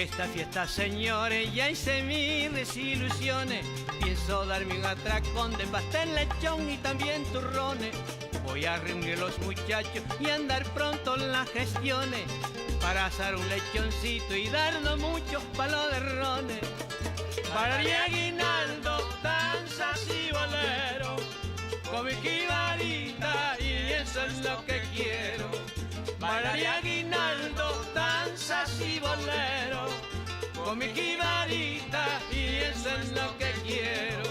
esta fiesta, señores, ya hice mis desilusiones. Pienso darme un atracón de pastel, lechón y también turrones. Voy a reunir los muchachos y andar pronto en las gestiones para asar un lechoncito y darnos muchos palos de rones. Para el aguinaldo, danzas y bolero, con mi jibarita y eso es lo que quiero. Para el aguinaldo, danzas y bolero, con mi jibarita y eso es lo que quiero.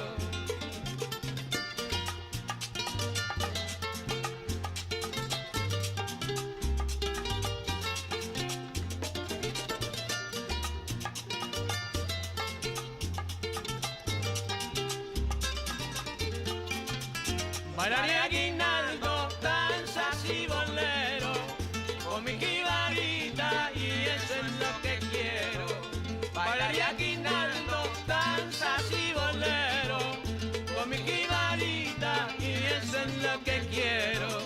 Para el aguinaldo, danzas y bolero, con mi jibarita y eso es lo que quiero. Para el aguinaldo, danzas y bolero, con mi jibarita y eso es lo que quiero.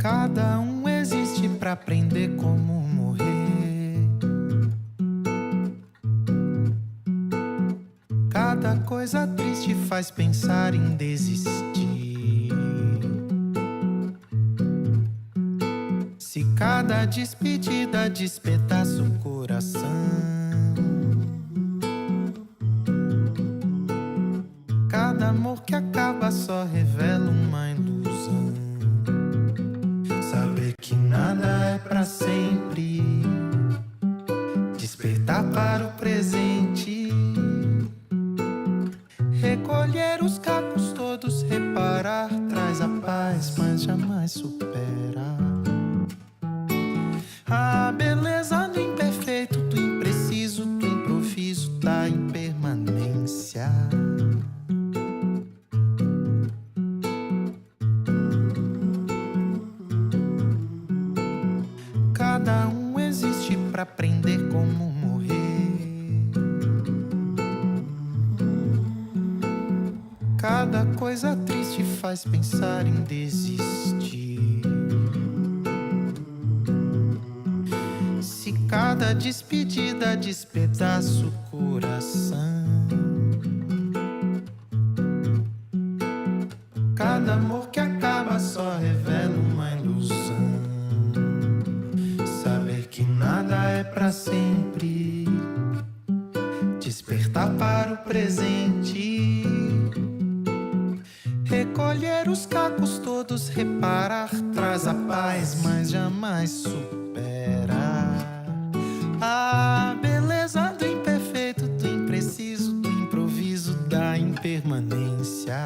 Cada um existe pra aprender como morrer. Cada coisa triste faz pensar em desistir. Se cada despedida despedaça o coração, cada amor que acaba só revela uma ilusão. Saber que nada é pra sempre, despertar para o presente, recolher os cacos todos, reparar, traz a paz, mas jamais supera a beleza do imperfeito, do impreciso, do improviso, da impermanência. Cada um existe pra aprender como morrer. Cada coisa triste faz pensar em desistir. Se cada despedida despedaça o coração, cada amor que acaba só revela uma ilusão. Saber que nada é pra sempre, despertar para o presente, recolher os cacos todos, reparar, traz a paz, mas jamais supera a beleza do imperfeito, do impreciso, do improviso, da impermanência.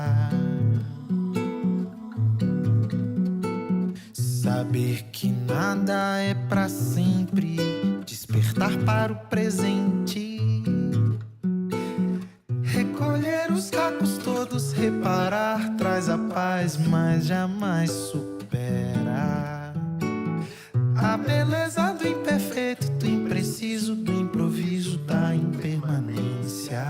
Saber que nada é pra sempre, despertar para o presente, recolher os cacos todos, reparar, traz a paz, mas jamais supera a beleza do imperfeito, do impreciso, do improviso, da impermanência.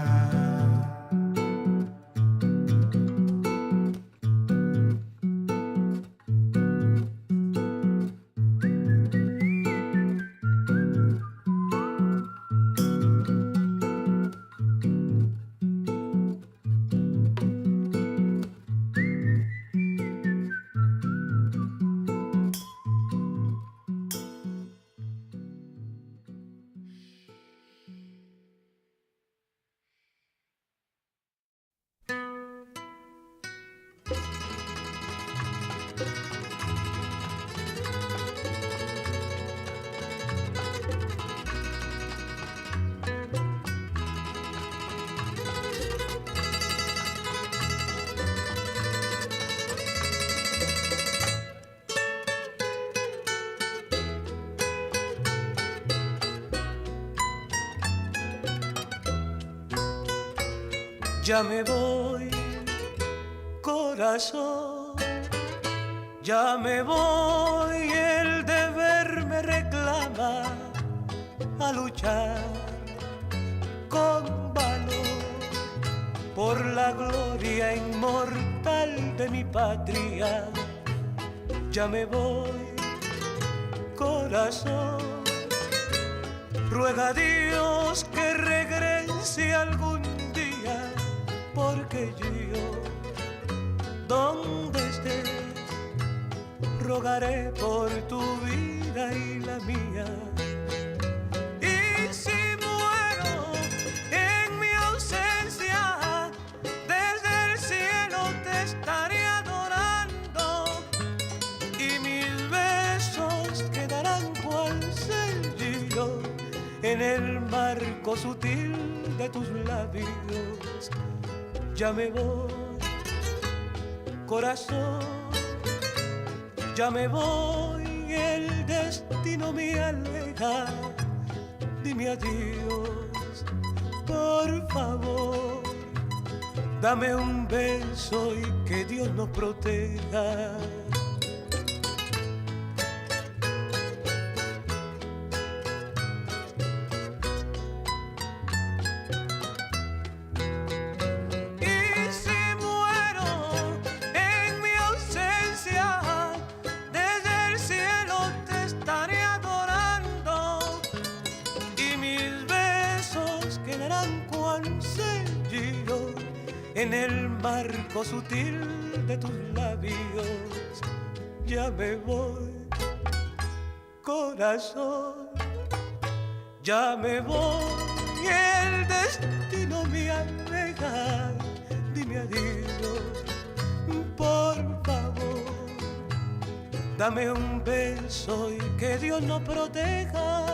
Ya me voy, corazón, ya me voy, el deber me reclama a luchar con valor por la gloria inmortal de mi patria. Ya me voy, corazón, ruega a Dios que regrese algún día, porque yo, donde estés, rogaré por tu vida y la mía. Y si muero en mi ausencia, desde el cielo te estaré adorando, y mis besos quedarán cual sello en el marco sutil de tus labios. Ya me voy, corazón, ya me voy, el destino me aleja. Dime adiós, por favor, dame un beso y que Dios nos proteja. Desde en el marco sutil de tus labios. Ya me voy, corazón, ya me voy, el destino me aleja. Dime adiós, por favor, dame un beso y que Dios nos proteja.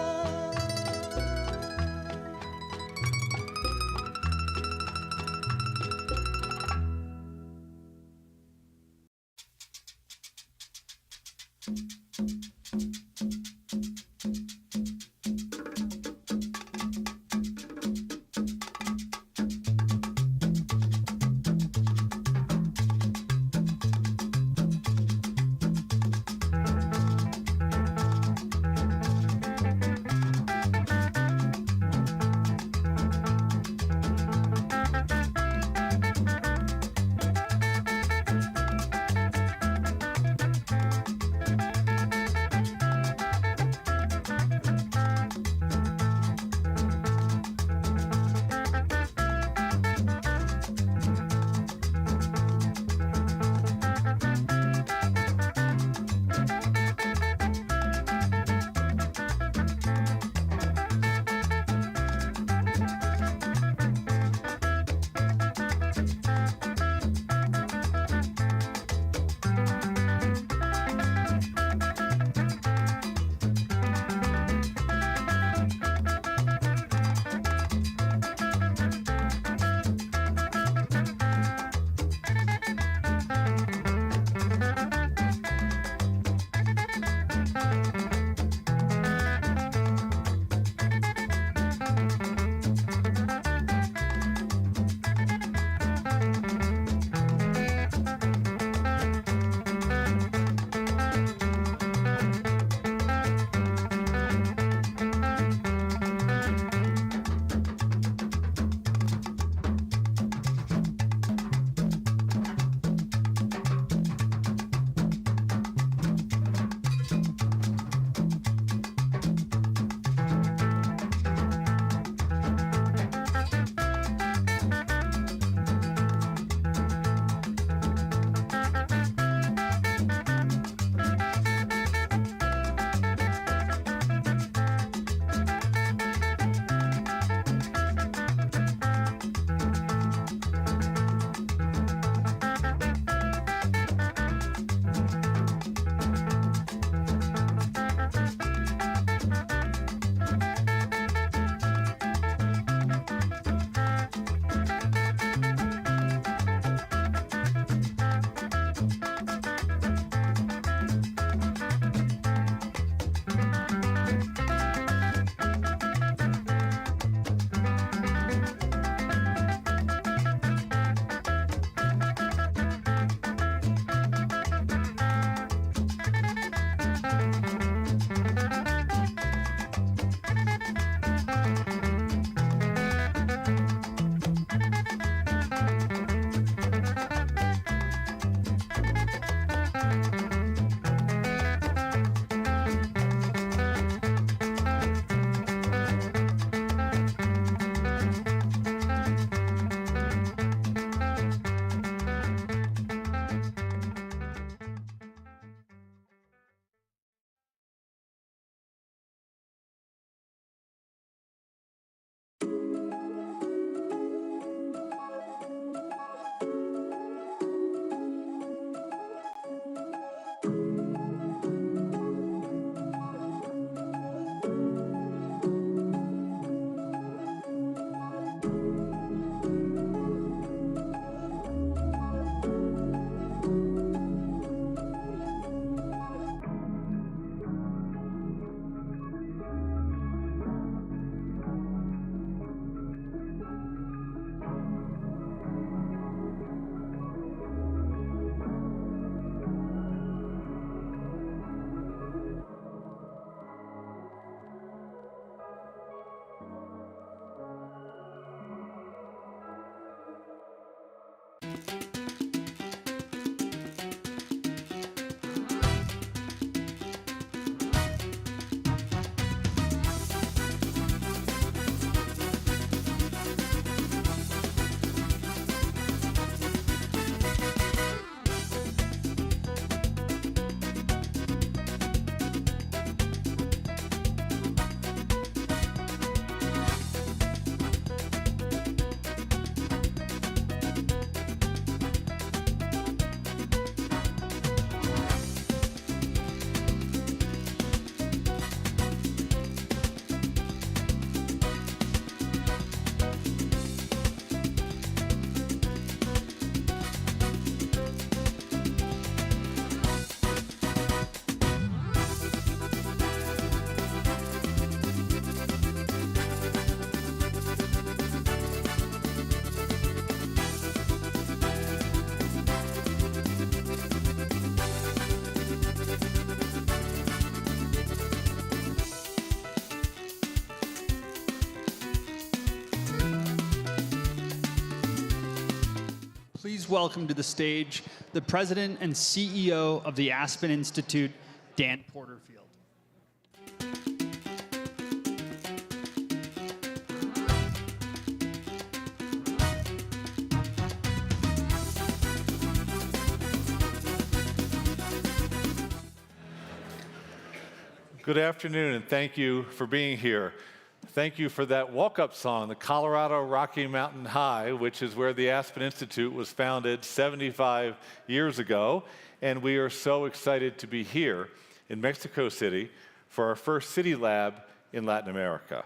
please welcome to the stage the President and CEO of the Aspen Institute, Dan Porterfield. Good afternoon, and thank you for being here. Thank you for that walk-up song, the Colorado Rocky Mountain High, which is where the Aspen Institute was founded 75 years ago. And we are so excited to be here in Mexico City for our first CityLab in Latin America.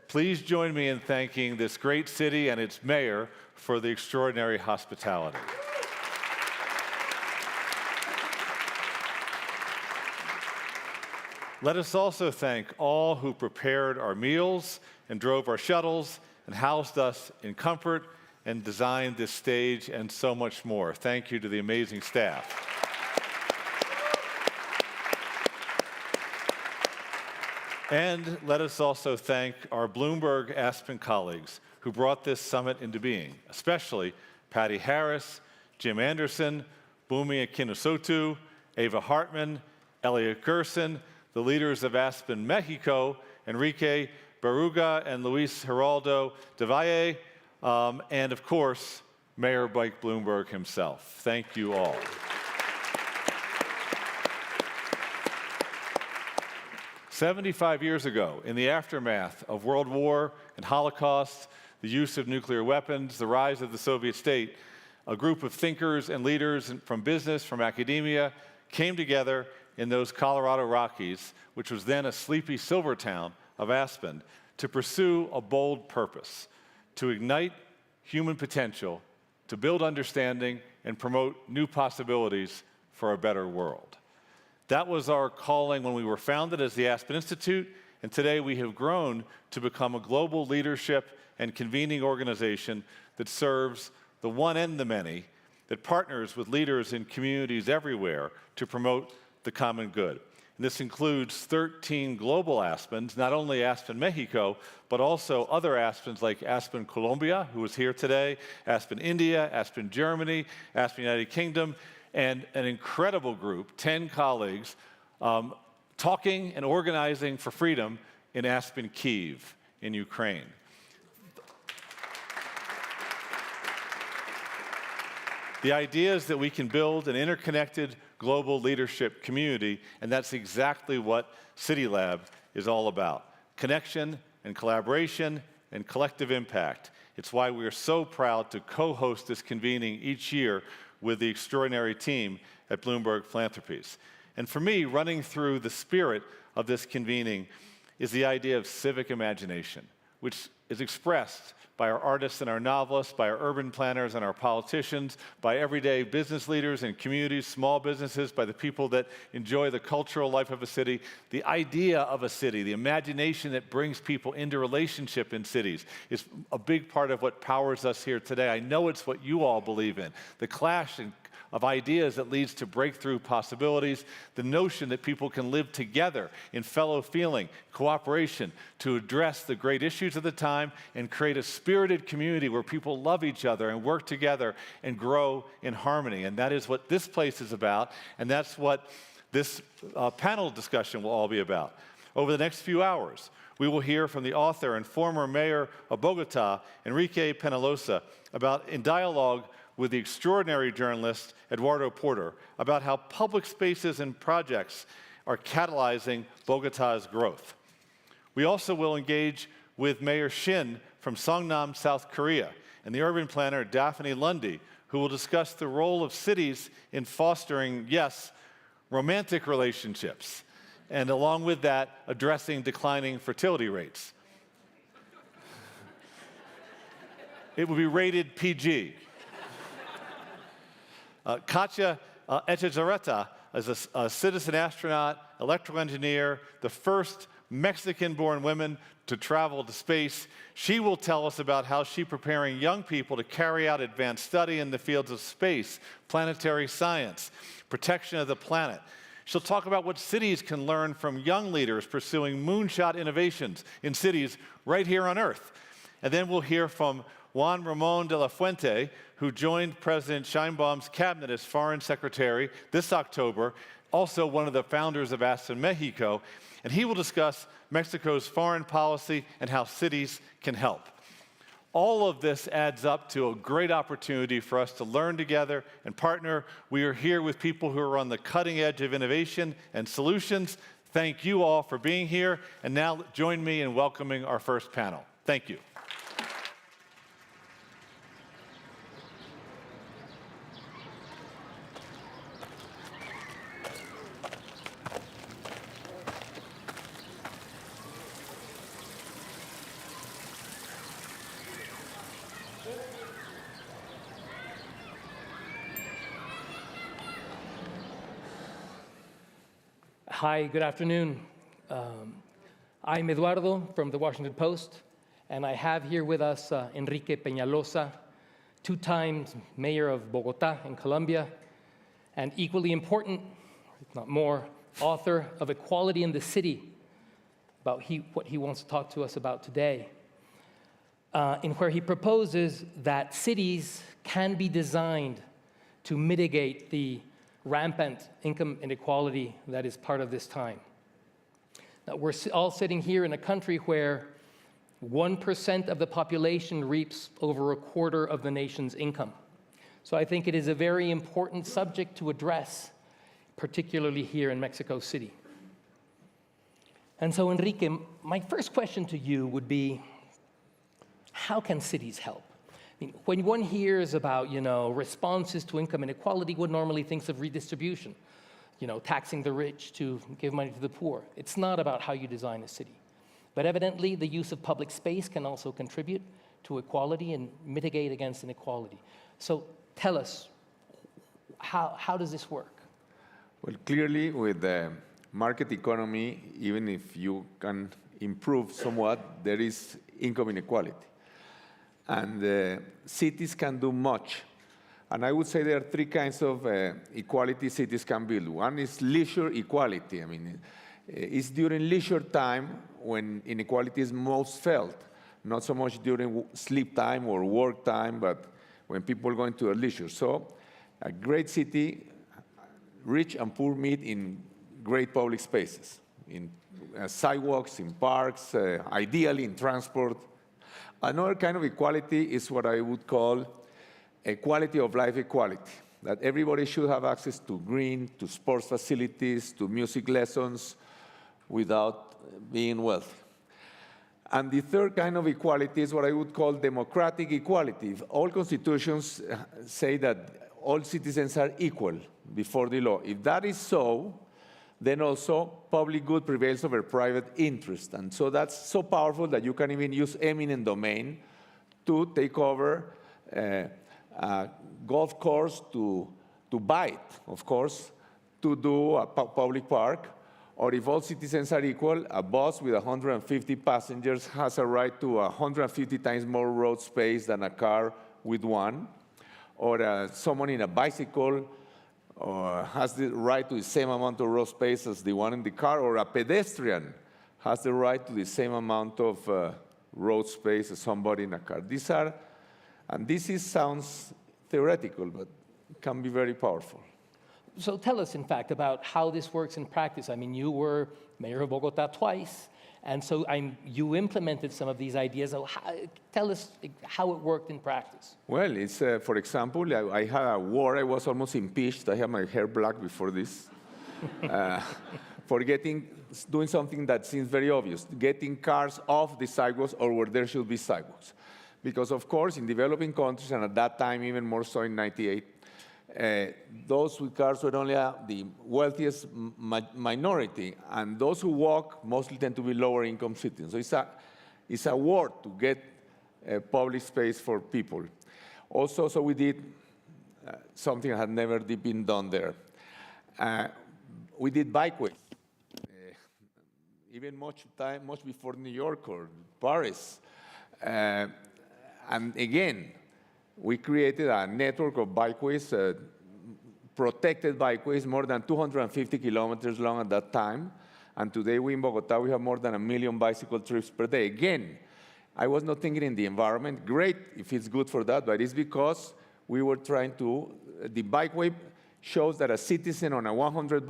Please join me in thanking this great city and its mayor for the extraordinary hospitality. Let us also thank all who prepared our meals and drove our shuttles and housed us in comfort and designed this stage and so much more. Thank you to the amazing staff. And let us also thank our Bloomberg Aspen colleagues who brought this summit into being, especially Patty Harris, Jim Anderson, Bumi Akinosotu, Ava Hartman, Elliot Gerson, the leaders of Aspen, Mexico, Enrique Baruga and Luis Geraldo de Valle, and of course, Mayor Mike Bloomberg himself. Thank you all. "75 years ago, in the aftermath of World War and Holocaust, the use of nuclear weapons, the rise of the Soviet state, a group of thinkers and leaders from business, from academia, came together in those Colorado Rockies, which was then a sleepy silver town of Aspen, to pursue a bold purpose, to ignite human potential, to build understanding, and promote new possibilities for a better world. That was our calling when we were founded as the Aspen Institute, and today we have grown to become a global leadership and convening organization that serves the one and the many, that partners with leaders in communities everywhere to promote the common good. And this includes 13 global Aspens, not only Aspen, Mexico, but also other Aspens like Aspen, Colombia, who is here today, Aspen, India, Aspen, Germany, Aspen, United Kingdom, and an incredible group, 10 colleagues, talking and organizing for freedom in Aspen, Kyiv, in Ukraine. The idea is that we can build an interconnected global leadership community, and that's exactly what CityLab is all about. Connection and collaboration and collective impact. It's why we are so proud to co-host this convening each year with the extraordinary team at Bloomberg Philanthropies. And for me, running through the spirit of this convening is the idea of civic imagination, which is expressed by our artists and our novelists, by our urban planners and our politicians, by everyday business leaders and communities, small businesses, by the people that enjoy the cultural life of a city. The idea of a city, the imagination that brings people into relationship in cities is a big part of what powers us here today. I know it's what you all believe in. The clash of ideas that leads to breakthrough possibilities, the notion that people can live together in fellow feeling, cooperation, to address the great issues of the time and create a spirited community where people love each other and work together and grow in harmony. And that is what this place is about, and that's what this panel discussion will all be about. Over the next few hours, we will hear from the author and former mayor of Bogota, Enrique Peñalosa, in dialogue with the extraordinary journalist Eduardo Porter about how public spaces and projects are catalyzing Bogota's growth. We also will engage with Mayor Shin from Songnam, South Korea, and the urban planner Daphne Lundy, who will discuss the role of cities in fostering, yes, romantic relationships, and along with that, addressing declining fertility rates. It will be rated PG. Katya Echezarreta is a citizen astronaut, electrical engineer, the first Mexican-born woman to travel to space. She will tell us about how she's preparing young people to carry out advanced study in the fields of space, planetary science, protection of the planet. She'll talk about what cities can learn from young leaders pursuing moonshot innovations in cities right here on Earth. And then we'll hear from Juan Ramon de la Fuente, who joined President Sheinbaum's cabinet as Foreign Secretary this October, also one of the founders of Aspen, Mexico, and he will discuss Mexico's foreign policy and how cities can help. All of this adds up to a great opportunity for us to learn together and partner. We are here with people who are on the cutting edge of innovation and solutions. Thank you all for being here. And now join me in welcoming our first panel. Thank you. Hi, good afternoon. I'm Eduardo from the Washington Post, and I have here with us Enrique Peñalosa, 2-time mayor of Bogotá in Colombia, and equally important, if not more, author of Equality in the City, about what he wants to talk to us about today, in where he proposes that cities can be designed to mitigate the rampant income inequality that is part of this time. Now, we're all sitting here in a country where 1% of the population reaps over a quarter of the nation's income. So I think it is a very important subject to address, particularly here in Mexico City. And so, Enrique, my first question to you would be, how can cities help? I mean, when one hears about, responses to income inequality, one normally thinks of redistribution, taxing the rich to give money to the poor. It's not about how you design a city. But evidently, the use of public space can also contribute to equality and mitigate against inequality. So tell us, how does this work? Well, clearly, with the market economy, even if you can improve somewhat, there is income inequality. And cities can do much. And I would say there are 3 kinds of equality cities can build. One is leisure equality. I mean, it's during leisure time when inequality is most felt, not so much during sleep time or work time, but when people go into their leisure. So a great city, rich and poor meet in great public spaces, in sidewalks, in parks, ideally in transport. Another kind of equality is what I would call a quality of life equality, that everybody should have access to green, to sports facilities, to music lessons without being wealthy. And the third kind of equality is what I would call democratic equality. All constitutions say that all citizens are equal before the law. If that is so, then also public good prevails over private interest. And so that's so powerful that you can even use eminent domain to take over a golf course, to buy it, of course, to do a public park. Or if all citizens are equal, a bus with 150 passengers has a right to 150 times more road space than a car with 1. Or someone in a bicycle has the right to the same amount of road space as the one in the car, or a pedestrian has the right to the same amount of road space as somebody in a car. This sounds theoretical, but can be very powerful. So tell us, in fact, about how this works in practice. I mean, you were mayor of Bogotá twice, and so you implemented some of these ideas. So tell us how it worked in practice. Well, it's, for example, I had a war. I was almost impeached. I had my hair black before this. For doing something that seems very obvious, getting cars off the sidewalks or where there should be sidewalks. Because, of course, in developing countries, and at that time, even more so in '98, those with cars were only the wealthiest minority, and those who walk mostly tend to be lower-income citizens. So it's a war to get public space for people. Also, so we did something that had never been done there. We did bikeways, even much before New York or Paris. And again, we created a network of bikeways, protected bikeways, more than 250 kilometers long at that time. And today, in Bogotá, we have more than 1 million bicycle trips per day. Again, I was not thinking in the environment. Great if it's good for that, but it's because we were trying to, the bikeway shows that a citizen on a $100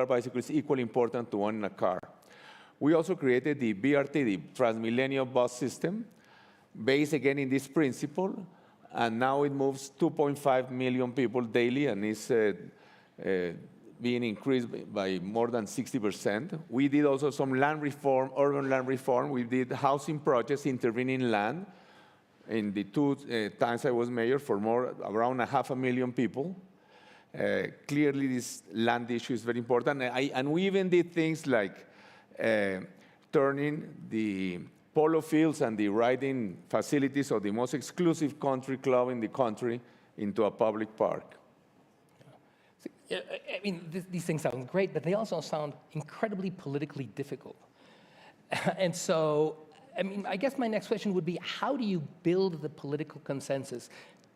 bicycle is equally important to owning a car. We also created the BRT, the Transmillennial Bus System, based again in this principle, and now it moves 2.5 million people daily, and is being increased by more than 60%. We did also some land reform, urban land reform. We did housing projects intervening land in the 2 times I was mayor for around 500,000 people. Clearly, this land issue is very important. And we even did things like turning the polo fields and the riding facilities of the most exclusive country club in the country into a public park. I mean, these things sound great, but they also sound incredibly politically difficult. And so, I mean, I guess my next question would be, how do you build the political consensus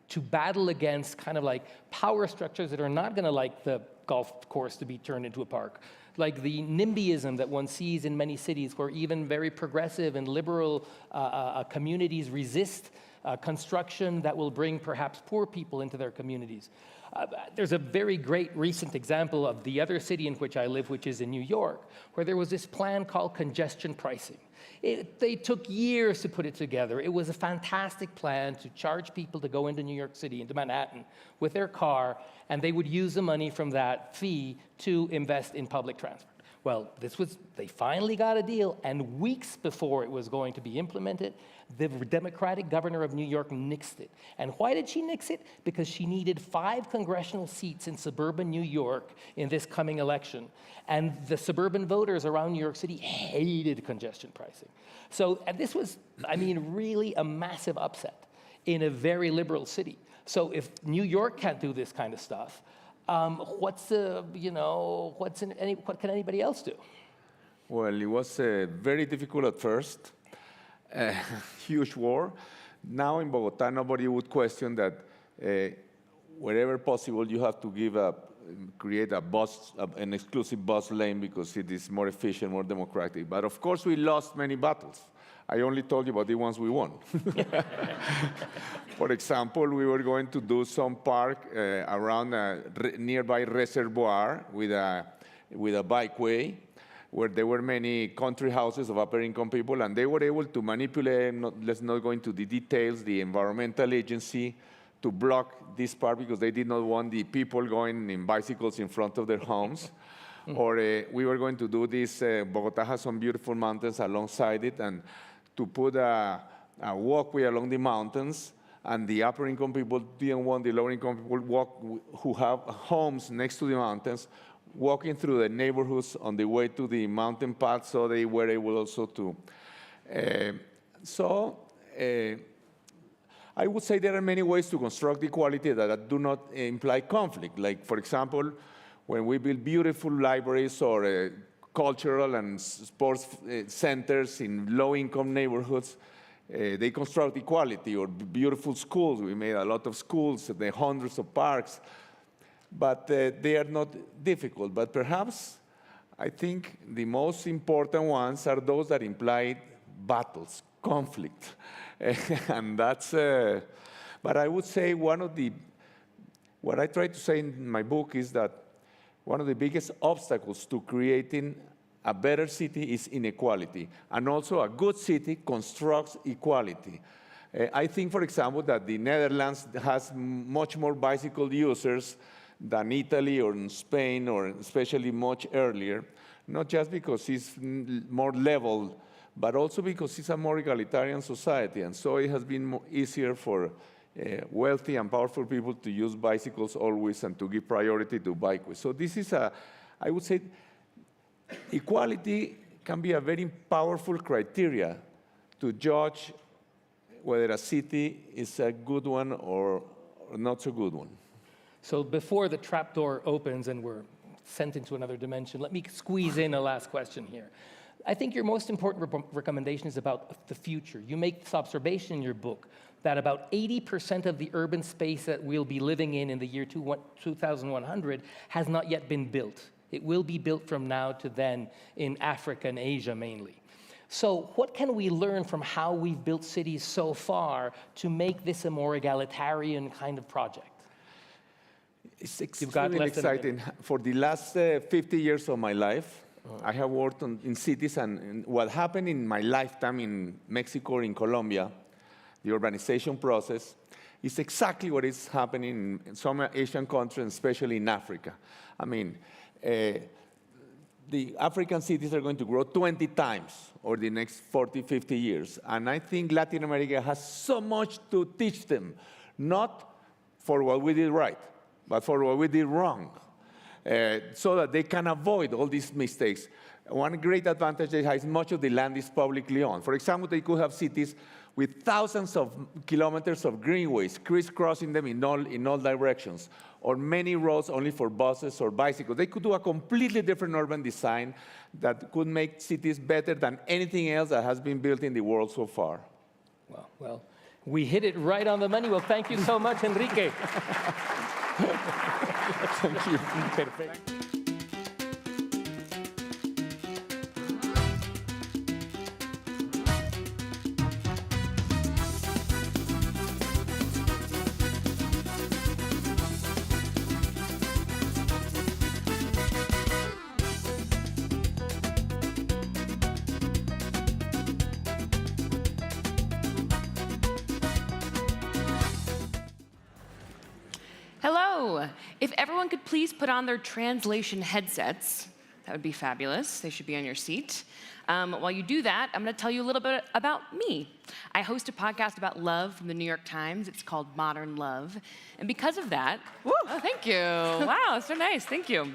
to battle against kind of like power structures that are not going to like the golf course to be turned into a park? Like the NIMBYism that one sees in many cities where even very progressive and liberal communities resist construction that will bring perhaps poor people into their communities. There's a very great recent example of the other city in which I live, which is in New York, where there was this plan called congestion pricing. They took years to put it together. It was a fantastic plan to charge people to go into New York City, into Manhattan, with their car, and they would use the money from that fee to invest in public transport. Well, they finally got a deal, and weeks before it was going to be implemented, the Democratic governor of New York nixed it. And why did she nix it? Because she needed 5 congressional seats in suburban New York in this coming election. And the suburban voters around New York City hated congestion pricing. So, and this was, I mean, really a massive upset in a very liberal city. So if New York can't do this kind of stuff, what can anybody else do? Well, it was very difficult at first. Huge war. Now in Bogota, nobody would question that wherever possible, you have to create an exclusive bus lane because it is more efficient, more democratic. But of course, we lost many battles. I only told you about the ones we won. For example, we were going to do some park around a nearby reservoir with a bikeway, where there were many country houses of upper-income people, and they were able to manipulate, let's not go into the details, the environmental agency to block this part because they did not want the people going in bicycles in front of their homes. Or we were going to do this, Bogota has some beautiful mountains alongside it, and to put a walkway along the mountains, and the upper-income people didn't want the lower-income people who have homes next to the mountains walking through the neighborhoods on the way to the mountain path, so they were able also to. I would say there are many ways to construct equality that do not imply conflict. Like, for example, when we build beautiful libraries or cultural and sports centers in low-income neighborhoods, they construct equality, or beautiful schools. We made a lot of schools, the hundreds of parks. But they are not difficult. But perhaps I think the most important ones are those that imply battles, conflict. And that's, but I would say what I try to say in my book is that one of the biggest obstacles to creating a better city is inequality. And also a good city constructs equality. I think, for example, that the Netherlands has much more bicycle users than Italy or Spain, or especially much earlier, not just because it's more level, but also because it's a more egalitarian society. And so it has been easier for wealthy and powerful people to use bicycles always and to give priority to bikeways. So this is I would say, equality can be a very powerful criteria to judge whether a city is a good one or not so good one. So before the trapdoor opens and we're sent into another dimension, let me squeeze in a last question here. I think your most important recommendation is about the future. You make this observation in your book that about 80% of the urban space that we'll be living in the year 2100 has not yet been built. It will be built from now to then in Africa and Asia mainly. So what can we learn from how we've built cities so far to make this a more egalitarian kind of project? It's got extremely less than a exciting. For the last 50 years of my life, I have worked in cities, and what happened in my lifetime in Mexico or in Colombia, the urbanization process, is exactly what is happening in some Asian countries, especially in Africa. I mean, the African cities are going to grow 20 times over the next 40, 50 years. And I think Latin America has so much to teach them, not for what we did right, but for what we did wrong, so that they can avoid all these mistakes. One great advantage they have is much of the land is publicly owned. For example, they could have cities with thousands of kilometers of greenways, crisscrossing them in all directions, or many roads only for buses or bicycles. They could do a completely different urban design that could make cities better than anything else that has been built in the world so far. Well, we hit it right on the money. Well, thank you so much, Enrique. Thank you. Perfect. Hello. If everyone could please put on their translation headsets, that would be fabulous. They should be on your seat. While you do that, I'm going to tell you a little bit about me. I host a podcast about love from the New York Times. It's called Modern Love. And because of that, oh, thank you. Wow, so nice. Thank you.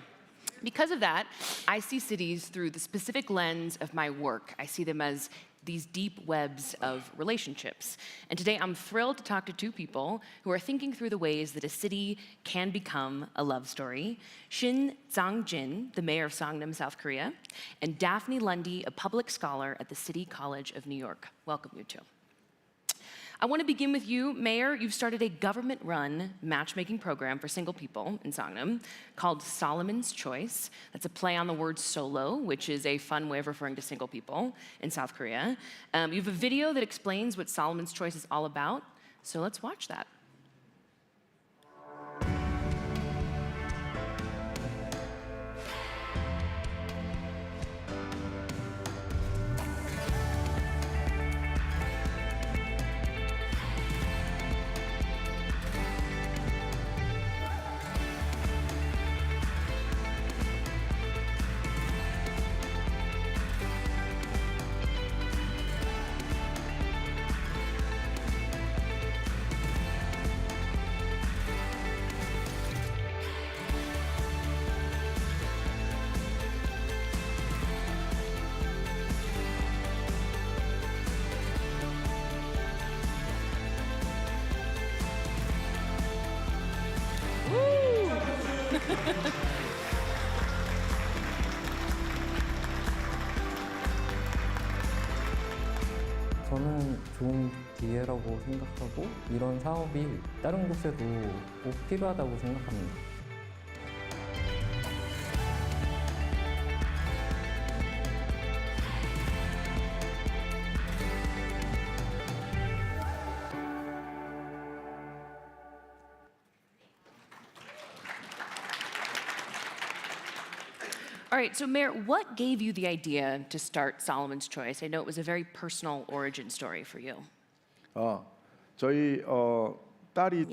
Because of that, I see cities through the specific lens of my work. I see them as these deep webs of relationships. And today I'm thrilled to talk to two people who are thinking through the ways that a city can become a love story. Shin Zhang-jin, the mayor of Songnam, South Korea, and Daphne Lundy, a public scholar at the City College of New York. Welcome, you two. I want to begin with you, Mayor. You've started a government-run matchmaking program for single people in Songnam called Solomon's Choice. That's a play on the word solo, which is a fun way of referring to single people in South Korea. You have a video that explains what Solomon's Choice is all about, so let's watch that. 저는 좋은 기회라고 생각하고 이런 사업이 다른 곳에도 꼭 필요하다고 생각합니다. All right, so Mayor, what gave you the idea to start Solomon's Choice? I know it was a very personal origin story for you. 저희 딸이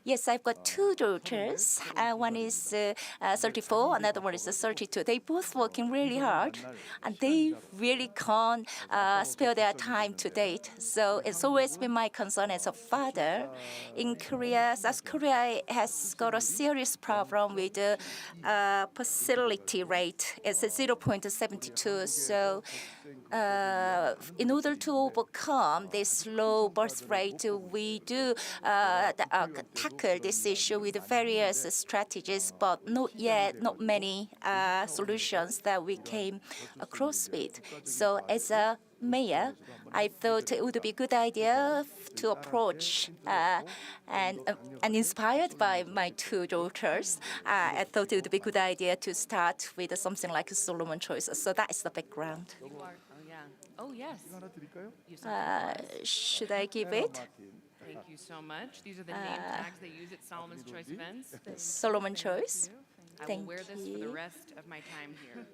Yes, I've got two daughters. One is 34, another one is 32. They both working really hard, and they really can't spare their time to date. So it's always been my concern as a father. In Korea, South Korea has got a serious problem with the fertility rate. It's 0.72. So in order to overcome this low birth rate, we do tackle this issue with various strategies, but not many solutions that we came across with. So as a mayor, I thought it would be a good idea to approach and inspired by my two daughters, I thought it would be a good idea to start with something like a Solomon Choice. So that is the background. Oh, yeah. Oh, yes. 이거 하나 드릴까요? Should I give it? Thank you so much. These are the name tags they use at Solomon's Choice events. Solomon Choice. I will Thank wear this for the you. rest of my time here.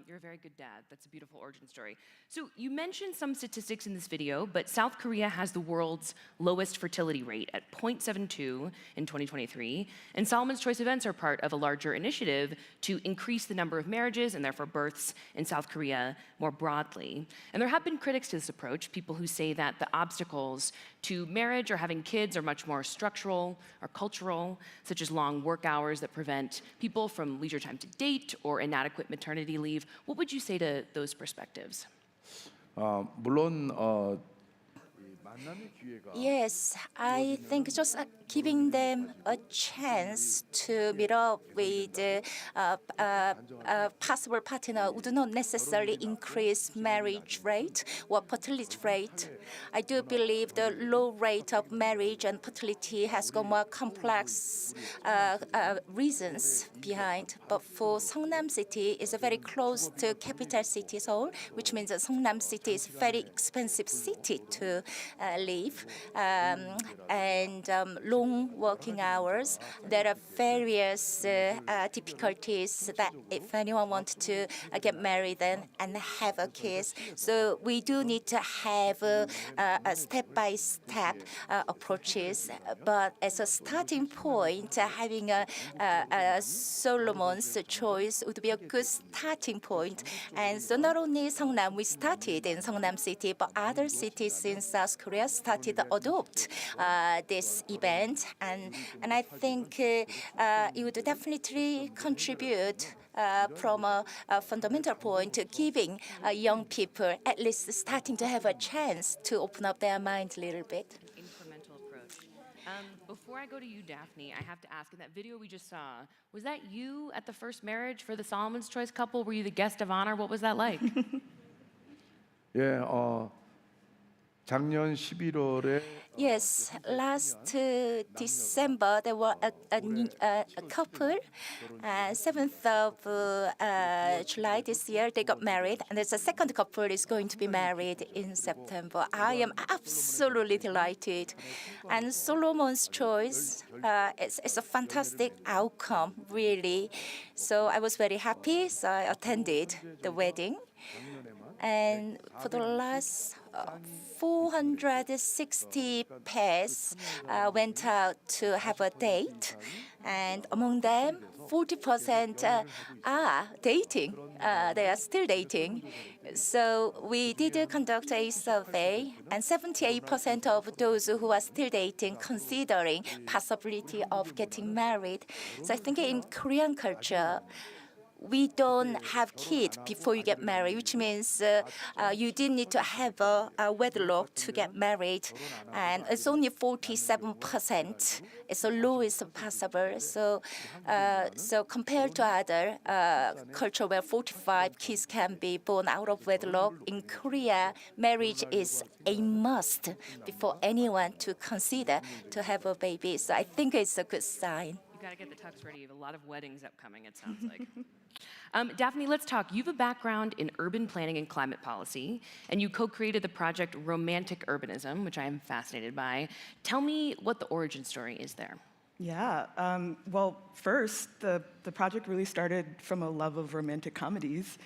You're a very good dad. That's a beautiful origin story. So you mentioned some statistics in this video, but South Korea has the world's lowest fertility rate at 0.72 in 2023. And Solomon's Choice events are part of a larger initiative to increase the number of marriages and therefore births in South Korea more broadly. And there have been critics to this approach, people who say that the obstacles to marriage or having kids are much more structural or cultural, such as long work hours that prevent people from leisure time to date or inadequate maternity leave. What would you say to those perspectives? 물론 만남의 기회가 Yes, I think just giving them a chance to meet up with a possible partner would not necessarily increase marriage rate or fertility rate. I do believe the low rate of marriage and fertility has got more complex reasons behind. But for Seongnam City, it's a very close to capital city Seoul, which means that Seongnam City is a very expensive city to live, and long working hours. There are various difficulties that if anyone wants to get married and have a kids. So we do need to have a step-by-step approaches. But as a starting point, having a Solomon's Choice would be a good starting point. And so not only Seongnam, we started in Seongnam City, but other cities in South Korea started to adopt this event, and I think it would definitely contribute from a fundamental point to giving young people at least starting to have a chance to open up their mind a little bit. Incremental approach. Before I go to you, Daphne, I have to ask, in that video we just saw, was that you at the first marriage for the Solomon's Choice couple? Were you the guest of honor? What was that like? 예, 작년 11월에 Yes, last December there were a couple. 7th of July this year they got married, and there's a second couple is going to be married in September. I am absolutely delighted, and Solomon's Choice it's a fantastic outcome, really. So I was very happy. So I attended the wedding. And for the last 460 pairs went out to have a date, and among them, 40% are dating. They are still dating. So we did conduct a survey, and 78% of those who are still dating considering possibility of getting married. So I think in Korean culture, we don't have kids before you get married, which means you did need to have a wedlock to get married, and it's only 47%. It's the lowest possible. So, compared to other culture where 45 kids can be born out of wedlock, in Korea, marriage is a must before anyone to consider to have a baby. So I think it's a good sign. You got to get the tux ready. You have a lot of weddings upcoming, it sounds like. Daphne, let's talk. You have a background in urban planning and climate policy, and you co-created the project Romantic Urbanism, which I am fascinated by. Tell me what the origin story is there. Yeah, well, first, the project really started from a love of romantic comedies.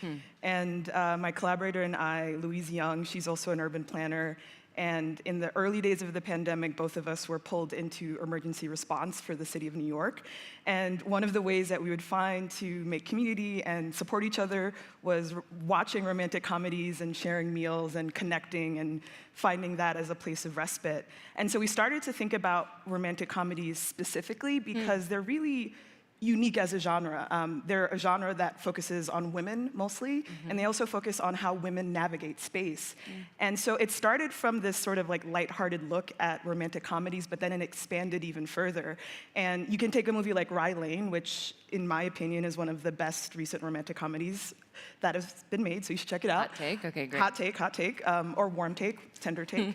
And my collaborator and I, Louise Young, she's also an urban planner, and in the early days of the pandemic, both of us were pulled into emergency response for the city of New York. And one of the ways that we would find to make community and support each other was watching romantic comedies and sharing meals and connecting and finding that as a place of respite. And so we started to think about romantic comedies specifically because they're really unique as a genre. They're a genre that focuses on women mostly, and they also focus on how women navigate space. And so it started from this sort of like lighthearted look at romantic comedies, but then it expanded even further. And you can take a movie like Rye Lane, which in my opinion is one of the best recent romantic comedies. that has been made, so you should check it out. Hot take, okay, great. Hot take, or warm take, tender take.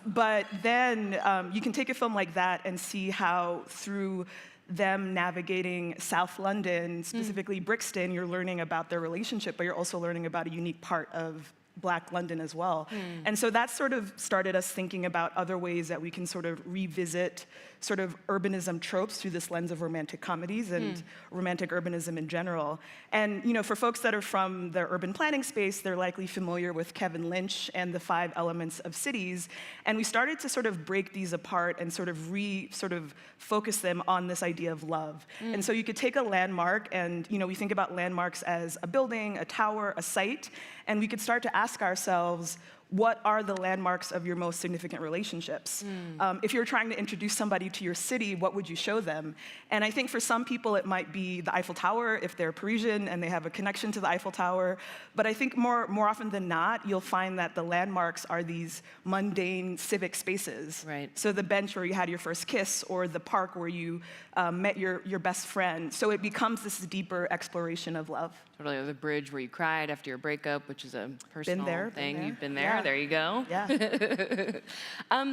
But then you can take a film like that and see how through them navigating South London, specifically Brixton, you're learning about their relationship, but you're also learning about a unique part of Black London as well. And so that sort of started us thinking about other ways that we can sort of revisit sort of urbanism tropes through this lens of romantic comedies and romantic urbanism in general. And you know, for folks that are from the urban planning space, they're likely familiar with Kevin Lynch and the 5 elements of cities. And we started to sort of break these apart and sort of focus them on this idea of love. And so you could take a landmark, and you know, we think about landmarks as a building, a tower, a site, and we could start to ask ourselves, what are the landmarks of your most significant relationships? If you're trying to introduce somebody to your city, what would you show them? And I think for some people it might be the Eiffel Tower if they're Parisian and they have a connection to the Eiffel Tower. But I think more often than not, you'll find that the landmarks are these mundane civic spaces. Right. So the bench where you had your first kiss, or the park where you met your best friend. So it becomes this deeper exploration of love. Totally, or the bridge where you cried after your breakup, which is a personal thing. You've been there. Yeah. There you go. Yeah.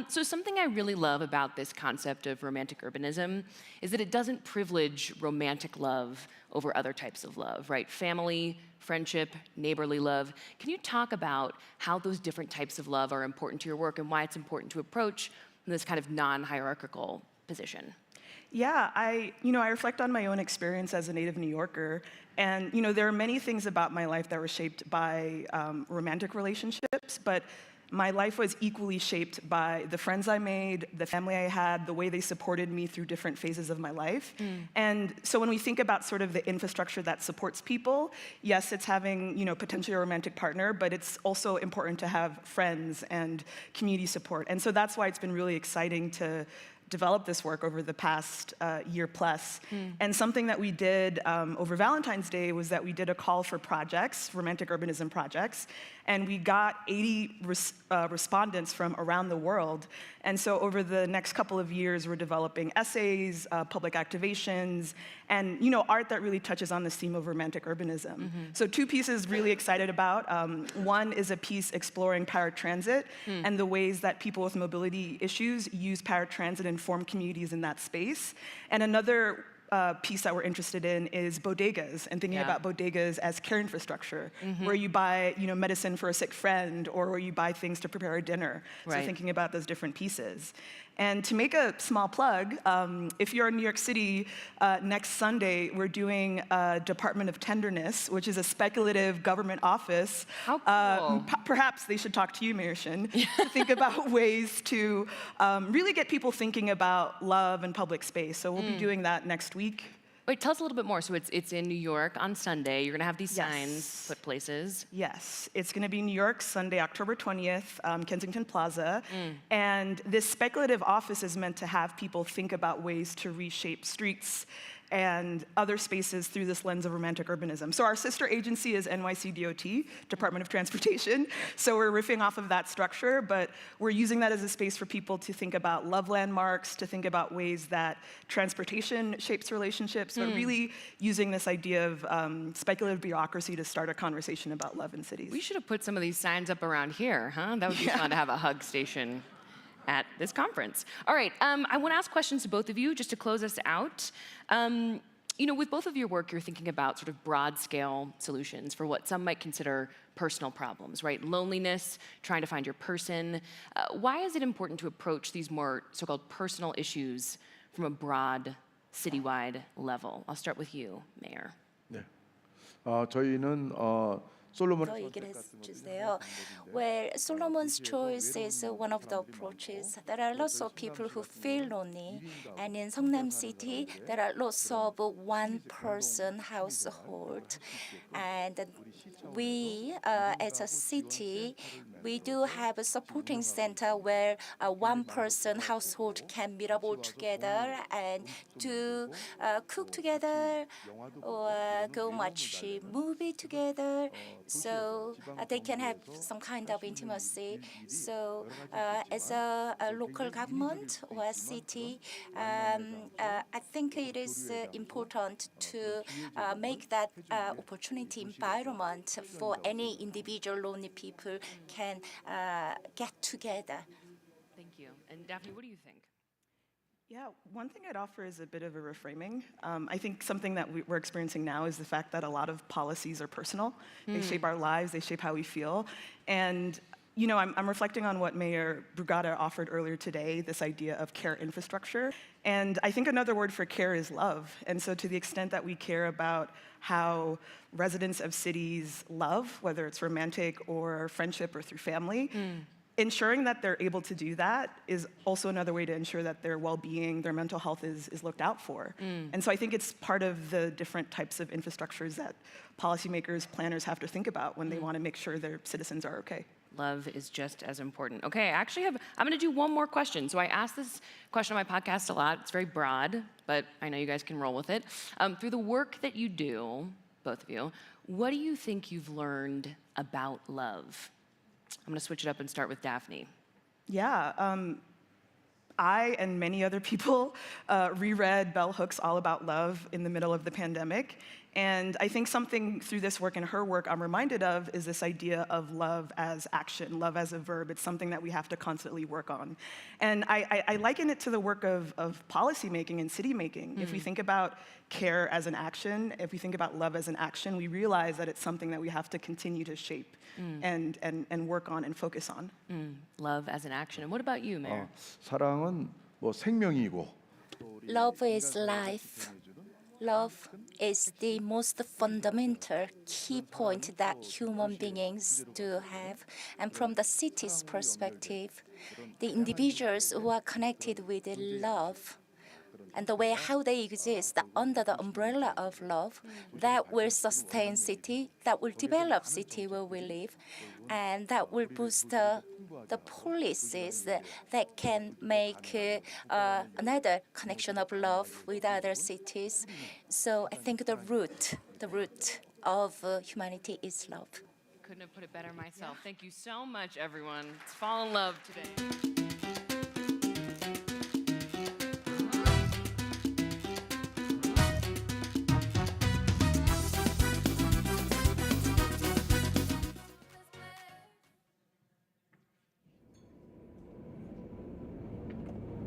So something I really love about this concept of romantic urbanism is that it doesn't privilege romantic love over other types of love, right? Family, friendship, neighborly love. Can you talk about how those different types of love are important to your work and why it's important to approach from this kind of non-hierarchical position? Yeah, I reflect on my own experience as a native New Yorker, and there are many things about my life that were shaped by romantic relationships, but my life was equally shaped by the friends I made, the family I had, the way they supported me through different phases of my life. And so when we think about sort of the infrastructure that supports people, yes, it's having potentially a romantic partner, but it's also important to have friends and community support. And so that's why it's been really exciting to developed this work over the past year plus. And something that we did over Valentine's Day was that we did a call for projects, romantic urbanism projects, and we got 80 respondents from around the world. And so over the next couple of years, we're developing essays, public activations, and art that really touches on this theme of romantic urbanism. So 2 pieces really excited about. One is a piece exploring paratransit and the ways that people with mobility issues use paratransit and form communities in that space. And another piece that we're interested in is bodegas, and thinking about bodegas as care infrastructure, where you buy medicine for a sick friend, or where you buy things to prepare a dinner. So thinking about those different pieces. And to make a small plug, if you're in New York City, next Sunday, we're doing Department of Tenderness, which is a speculative government office. How cool. Perhaps they should talk to you, Mayor Shin, to think about ways to really get people thinking about love and public space. So we'll be doing that next week. Wait, tell us a little bit more. So it's in New York on Sunday. You're going to have these signs put places. Yes, it's going to be New York, Sunday, October 20th, Kensington Plaza. And this speculative office is meant to have people think about ways to reshape streets and other spaces through this lens of romantic urbanism. So our sister agency is NYCDOT, Department of Transportation. So we're riffing off of that structure, but we're using that as a space for people to think about love landmarks, to think about ways that transportation shapes relationships, but really using this idea of speculative bureaucracy to start a conversation about love in cities. We should have put some of these signs up around here, huh? That would be fun to have a hug station at this conference. All right, I want to ask questions to both of you just to close us out. With both of your work, you're thinking about sort of broad-scale solutions for what some might consider personal problems, right? Loneliness, trying to find your person. Why is it important to approach these more so-called personal issues from a broad, citywide level? I'll start with you, Mayor. 네. 저희는 솔로몬 얘기를 해주세요. Well, Solomon's choice is one of the approaches. There are lots of people who feel lonely, and in Seongnam City, there are lots of one-person household, and we, as a city, we do have a supporting center where one person household can meet up all together and to cook together or go watch a movie together, so they can have some kind of intimacy. So as a local government or a city, I think it is important to make that opportunity environment for any individual lonely people can get together. Thank you. And Daphne, what do you think? Yeah, one thing I'd offer is a bit of a reframing. I think something that we're experiencing now is the fact that a lot of policies are personal. They shape our lives, they shape how we feel. And you know, I'm reflecting on what Mayor Brugada offered earlier today, this idea of care infrastructure. And I think another word for care is love. And so to the extent that we care about how residents of cities love, whether it's romantic or friendship or through family, ensuring that they're able to do that is also another way to ensure that their well-being, their mental health is looked out for. And so I think it's part of the different types of infrastructures that policymakers, planners have to think about when they want to make sure their citizens are okay. Love is just as important. Okay, I'm going to do one more question. So I ask this question on my podcast a lot. It's very broad, but I know you guys can roll with it. Through the work that you do, both of you, what do you think you've learned about love? I'm going to switch it up and start with Daphne. Yeah, I and many other people reread Bell Hooks' All About Love in the middle of the pandemic. And I think something through this work and her work I'm reminded of is this idea of love as action, love as a verb. It's something that we have to constantly work on. And I liken it to the work of policymaking and city making. If we think about care as an action, if we think about love as an action, we realize that it's something that we have to continue to shape and work on and focus on. Love as an action. And what about you, Mayor? 사랑은 뭐 생명이고. Love is life. Love is the most fundamental key point that human beings do have. And from the city's perspective, the individuals who are connected with love and the way how they exist under the umbrella of love, that will sustain city, that will develop city where we live, and that will boost the policies that can make another connection of love with other cities. So I think the root of humanity is love. Couldn't have put it better myself. Thank you so much, everyone. Let's fall in love today.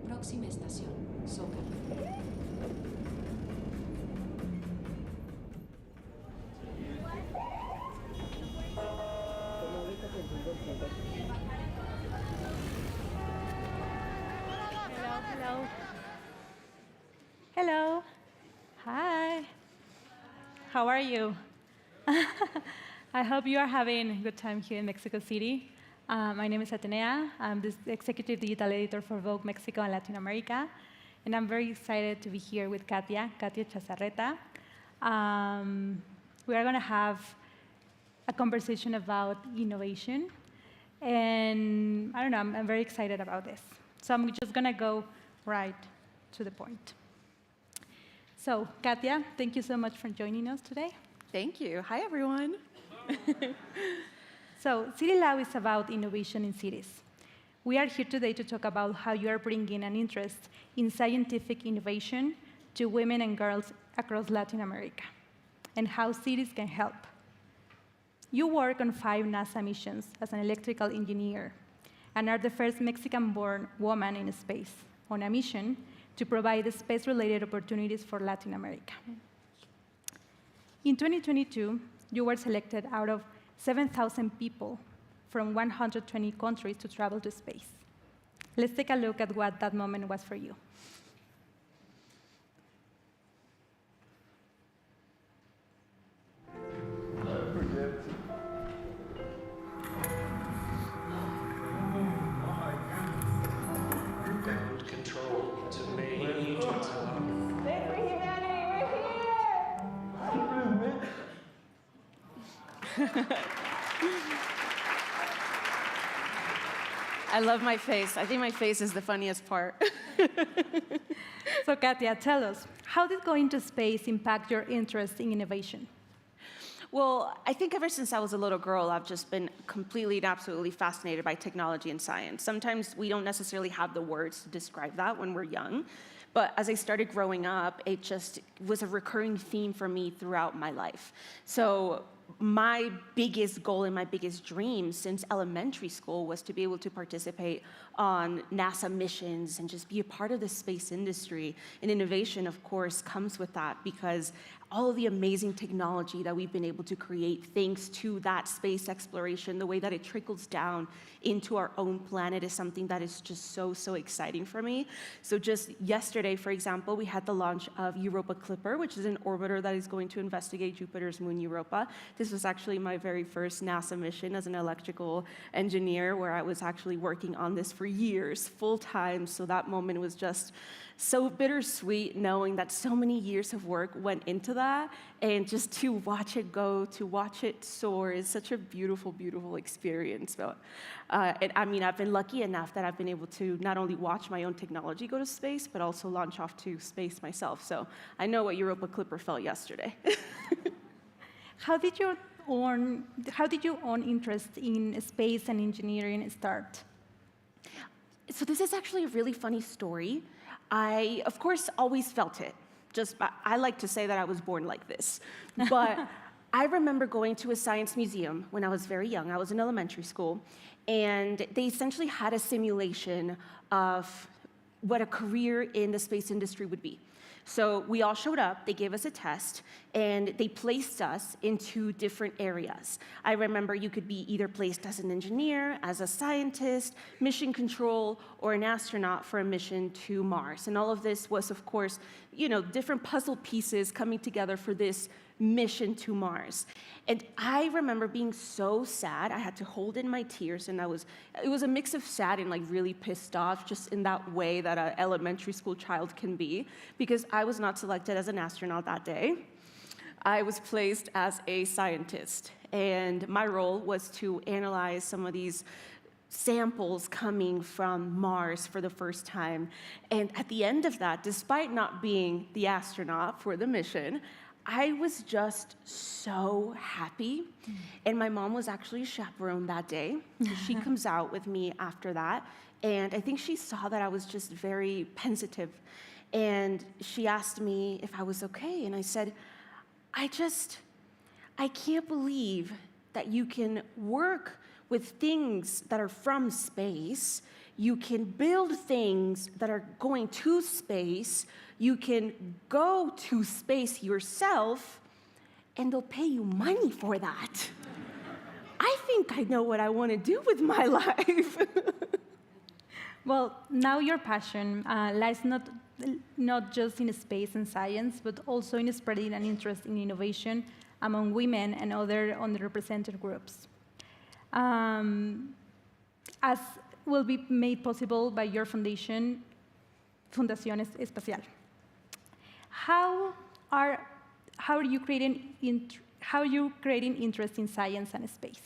Próxima estación, Zócalo. Hello. Hello. Hi. How are you? I hope you are having a good time here in Mexico City. My name is Atenea. I'm the Executive Digital Editor for Vogue Mexico and Latin America. And I'm very excited to be here with Katia Chazarreta. We are going to have a conversation about innovation. And I don't know, I'm very excited about this. So I'm just going to go right to the point. So, Katia, thank you so much for joining us today. Thank you. Hi, everyone. So, CityLab is about innovation in cities. We are here today to talk about how you are bringing an interest in scientific innovation to women and girls across Latin America, and how cities can help. You work on 5 NASA missions as an electrical engineer, and are the first Mexican-born woman in space on a mission to provide space-related opportunities for Latin America. In 2022, you were selected out of 7,000 people from 120 countries to travel to space. Let's take a look at what that moment was for you. Control to me. I love my face. I think my face is the funniest part. So Katia, tell us, how did going to space impact your interest in innovation? Well, I think ever since I was a little girl, I've just been completely and absolutely fascinated by technology and science. Sometimes we don't necessarily have the words to describe that when we're young, but as I started growing up, it just was a recurring theme for me throughout my life. So my biggest goal and my biggest dream since elementary school was to be able to participate on NASA missions and just be a part of the space industry. And innovation, of course, comes with that because all of the amazing technology that we've been able to create thanks to that space exploration, the way that it trickles down into our own planet is something that is just so, so exciting for me. So just yesterday, for example, we had the launch of Europa Clipper, which is an orbiter that is going to investigate Jupiter's moon Europa. This was actually my very first NASA mission as an electrical engineer, where I was actually working on this for years, full time. So that moment was just so bittersweet, knowing that so many years of work went into that, and just to watch it go, to watch it soar is such a beautiful, beautiful experience. So, I mean, I've been lucky enough that I've been able to not only watch my own technology go to space, but also launch off to space myself. So I know what Europa Clipper felt yesterday. How did your own interest in space and engineering start? So this is actually a really funny story. I, of course, always felt it. I like to say that I was born like this. But I remember going to a science museum when I was very young. I was in elementary school, and they essentially had a simulation of what a career in the space industry would be. So we all showed up, they gave us a test, and they placed us into different areas. I remember you could be either placed as an engineer, as a scientist, mission control, or an astronaut for a mission to Mars. And all of this was, of course, different puzzle pieces coming together for this mission to Mars. And I remember being so sad. I had to hold in my tears, and it was a mix of sad and really pissed off, just in that way that an elementary school child can be, because I was not selected as an astronaut that day. I was placed as a scientist, and my role was to analyze some of these samples coming from Mars for the first time. And at the end of that, despite not being the astronaut for the mission, I was just so happy. And my mom was actually a chaperone that day. She comes out with me after that. And I think she saw that I was just very pensive. And she asked me if I was okay. And I said, I can't believe that you can work with things that are from space. You can build things that are going to space. You can go to space yourself, and they'll pay you money for that. I think I know what I want to do with my life. Well, now your passion lies not just in space and science, but also in spreading an interest in innovation among women and other underrepresented groups. As will be made possible by your foundation, Fundación Espacial. How are you creating interest in science and space?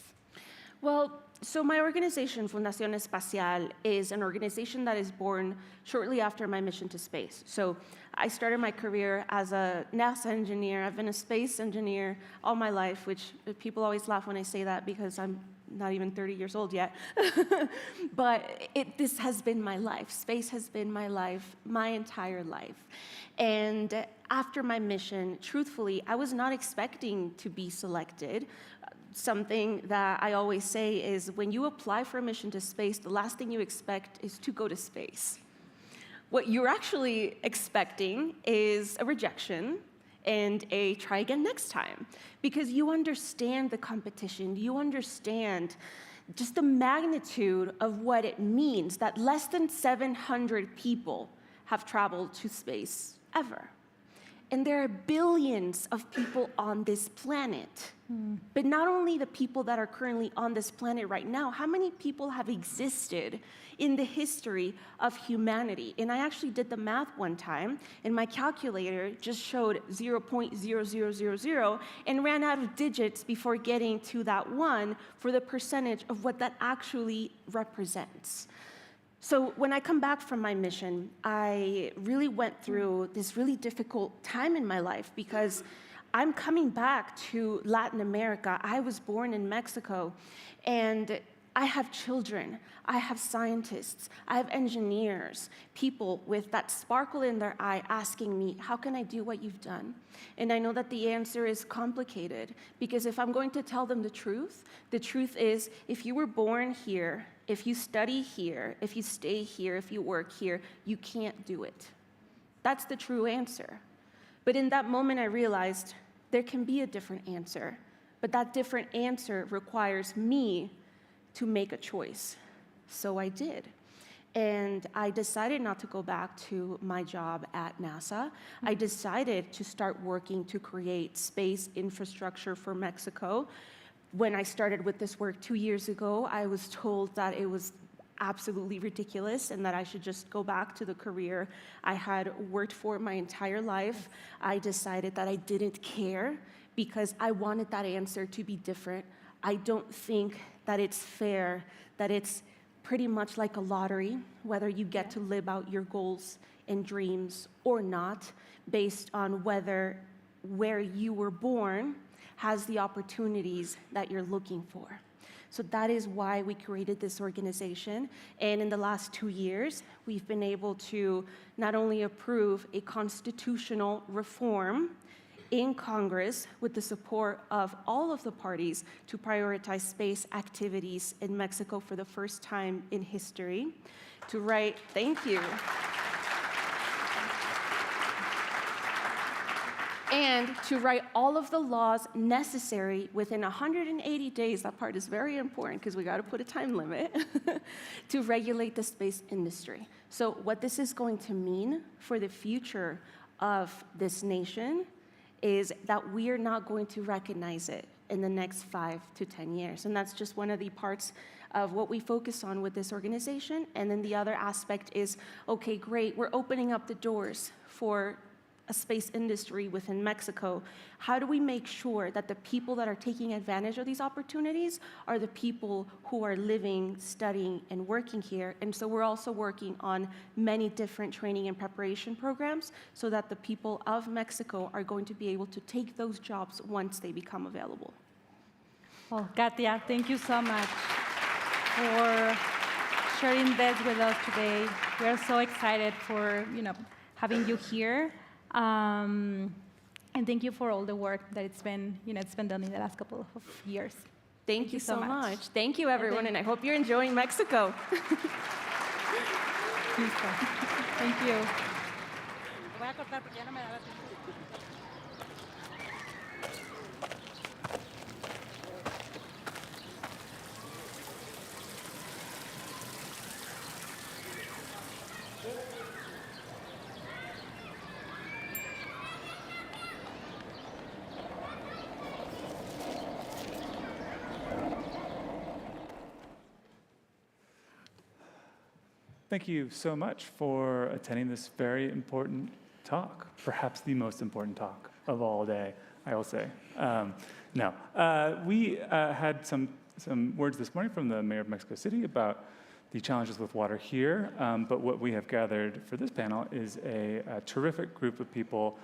Well, so my organization, Fundación Espacial, is an organization that is born shortly after my mission to space. So I started my career as a NASA engineer. I've been a space engineer all my life, which people always laugh when I say that because I'm not even 30 years old yet. But this has been my life. Space has been my life, my entire life. And after my mission, truthfully, I was not expecting to be selected. Something that I always say is when you apply for a mission to space, the last thing you expect is to go to space. What you're actually expecting is a rejection and a try again next time, because you understand the competition, you understand just the magnitude of what it means that less than 700 people have traveled to space ever. And there are billions of people on this planet. But not only the people that are currently on this planet right now, how many people have existed in the history of humanity? And I actually did the math one time, and my calculator just showed 0.0000 and ran out of digits before getting to that 1 for the percentage of what that actually represents. So when I come back from my mission, I really went through this really difficult time in my life because I'm coming back to Latin America. I was born in Mexico, and I have children, I have scientists, I have engineers, people with that sparkle in their eye asking me, how can I do what you've done? And I know that the answer is complicated, because if I'm going to tell them the truth is, if you were born here, if you study here, if you stay here, if you work here, you can't do it. That's the true answer. But in that moment, I realized there can be a different answer, but that different answer requires me to make a choice. So I did. And I decided not to go back to my job at NASA. I decided to start working to create space infrastructure for Mexico. When I started with this work 2 years ago, I was told that it was absolutely ridiculous and that I should just go back to the career I had worked for my entire life. I decided that I didn't care because I wanted that answer to be different. I don't think that it's fair, that it's pretty much like a lottery, whether you get to live out your goals and dreams or not, based on whether where you were born has the opportunities that you're looking for. So that is why we created this organization. And in the last 2 years, we've been able to not only approve a constitutional reform in Congress with the support of all of the parties to prioritize space activities in Mexico for the first time in history, to write, thank you. And to write all of the laws necessary within 180 days, that part is very important because we got to put a time limit, to regulate the space industry. So what this is going to mean for the future of this nation is that we are not going to recognize it in the next 5 to 10 years. And that's just one of the parts of what we focus on with this organization. And then the other aspect is, okay, great, we're opening up the doors for a space industry within Mexico. How do we make sure that the people that are taking advantage of these opportunities are the people who are living, studying, and working here? And so we're also working on many different training and preparation programs so that the people of Mexico are going to be able to take those jobs once they become available. Well, Katia, thank you so much for sharing this with us today. We're so excited for having you here. And thank you for all the work that it's been done in the last couple of years. Thank you so much. Thank you, everyone, and I hope you're enjoying Mexico. Thank you. Thank you so much for attending this very important talk, perhaps the most important talk of all day, I will say. We had some words this morning from the mayor of Mexico City about the challenges with water here, but what we have gathered for this panel is a terrific group of people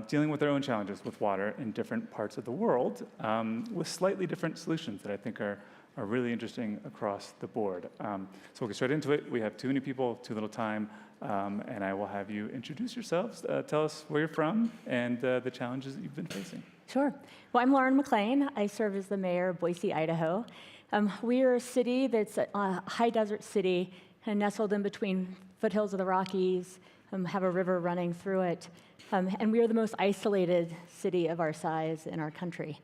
dealing with their own challenges with water in different parts of the world, with slightly different solutions that I think are really interesting across the board. So we'll get straight into it. We have too many people, too little time, and I will have you introduce yourselves. Tell us where you're from and the challenges that you've been facing. Sure. Well, I'm Lauren McLean. I serve as the mayor of Boise, Idaho. We are a city that's a high desert city, kind of nestled in between foothills of the Rockies, have a river running through it, and we are the most isolated city of our size in our country.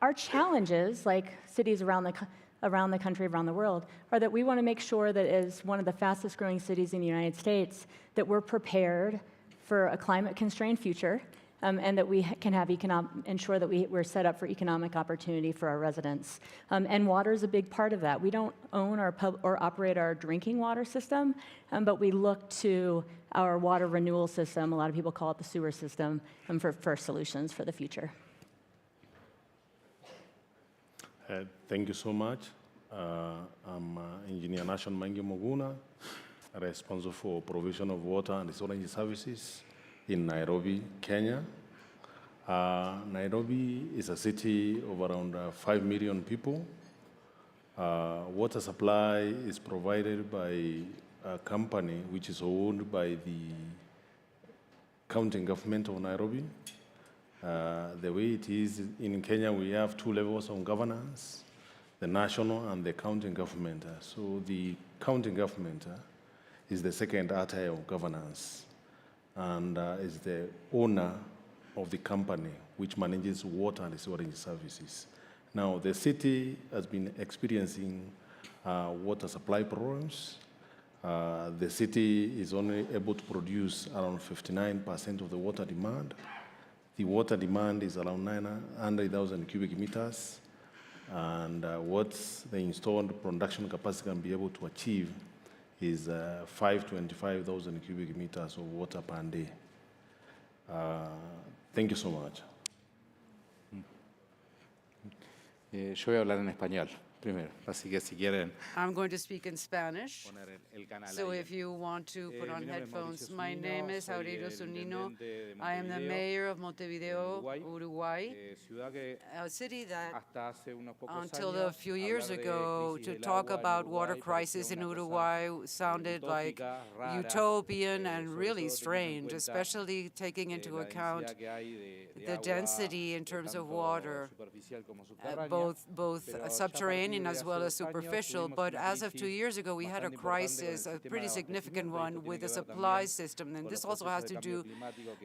Our challenges, like cities around the country, around the world, are that we want to make sure that as one of the fastest growing cities in the United States, that we're prepared for a climate-constrained future, and that we can have ensure that we're set up for economic opportunity for our residents. And water is a big part of that. We don't own or operate our drinking water system, but we look to our water renewal system, a lot of people call it the sewer system, for solutions for the future. Thank you so much. I'm Engineer Nation Mangi Moguna, responsible for provision of water and storage services in Nairobi, Kenya. Nairobi is a city of around 5 million people. Water supply is provided by a company which is owned by the county government of Nairobi. The way it is in Kenya, we have 2 levels of governance, the national and the county government. So the county government is the second tier of governance and is the owner of the company which manages water and sewage services. Now, the city has been experiencing water supply problems. The city is only able to produce around 59% of the water demand. The water demand is around 900,000 cubic meters, and what the installed production capacity can be able to achieve is 525,000 cubic meters of water per day. Thank you so much. Yo voy a hablar en español primero, así que si quieren. I'm going to speak in Spanish, so if you want to put on headphones. My name is Aurelio Zunino. I am the mayor of Montevideo, Uruguay, a city that until a few years ago, to talk about water crisis in Uruguay sounded like utopian and really strange, especially taking into account the density in terms of water, both subterranean as well as superficial. But as of 2 years ago, we had a crisis, a pretty significant one, with the supply system. And this also has to do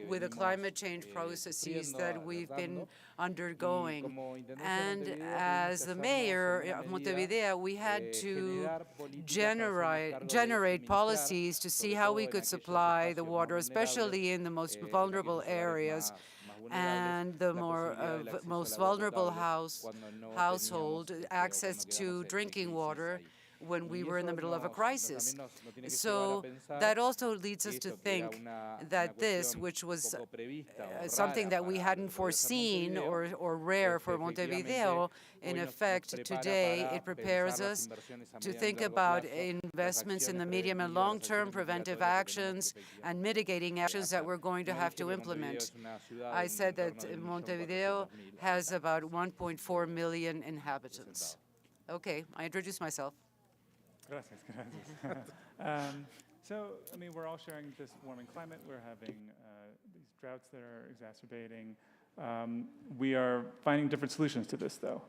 with the climate change processes that we've been undergoing. And as the mayor of Montevideo, we had to generate policies to see how we could supply the water, especially in the most vulnerable areas and the most vulnerable household access to drinking water when we were in the middle of a crisis. So that also leads us to think that this, which was something that we hadn't foreseen or rare for Montevideo, in effect, today it prepares us to think about investments in the medium and long-term, preventive actions, and mitigating actions that we're going to have to implement. I said that Montevideo has about 1.4 million inhabitants. Okay, I introduced myself. Gracias. So, I mean, we're all sharing this warming climate. We're having these droughts that are exacerbating. We are finding different solutions to this, though.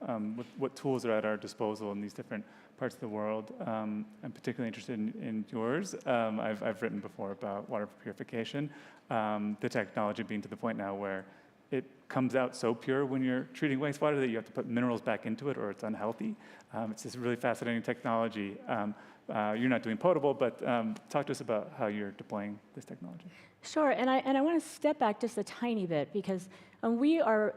What tools are at our disposal in these different parts of the world? I'm particularly interested in yours. I've written before about water purification, the technology being to the point now where it comes out so pure when you're treating wastewater that you have to put minerals back into it or it's unhealthy. It's this really fascinating technology. You're not doing potable, but talk to us about how you're deploying this technology. Sure, and I want to step back just a tiny bit because our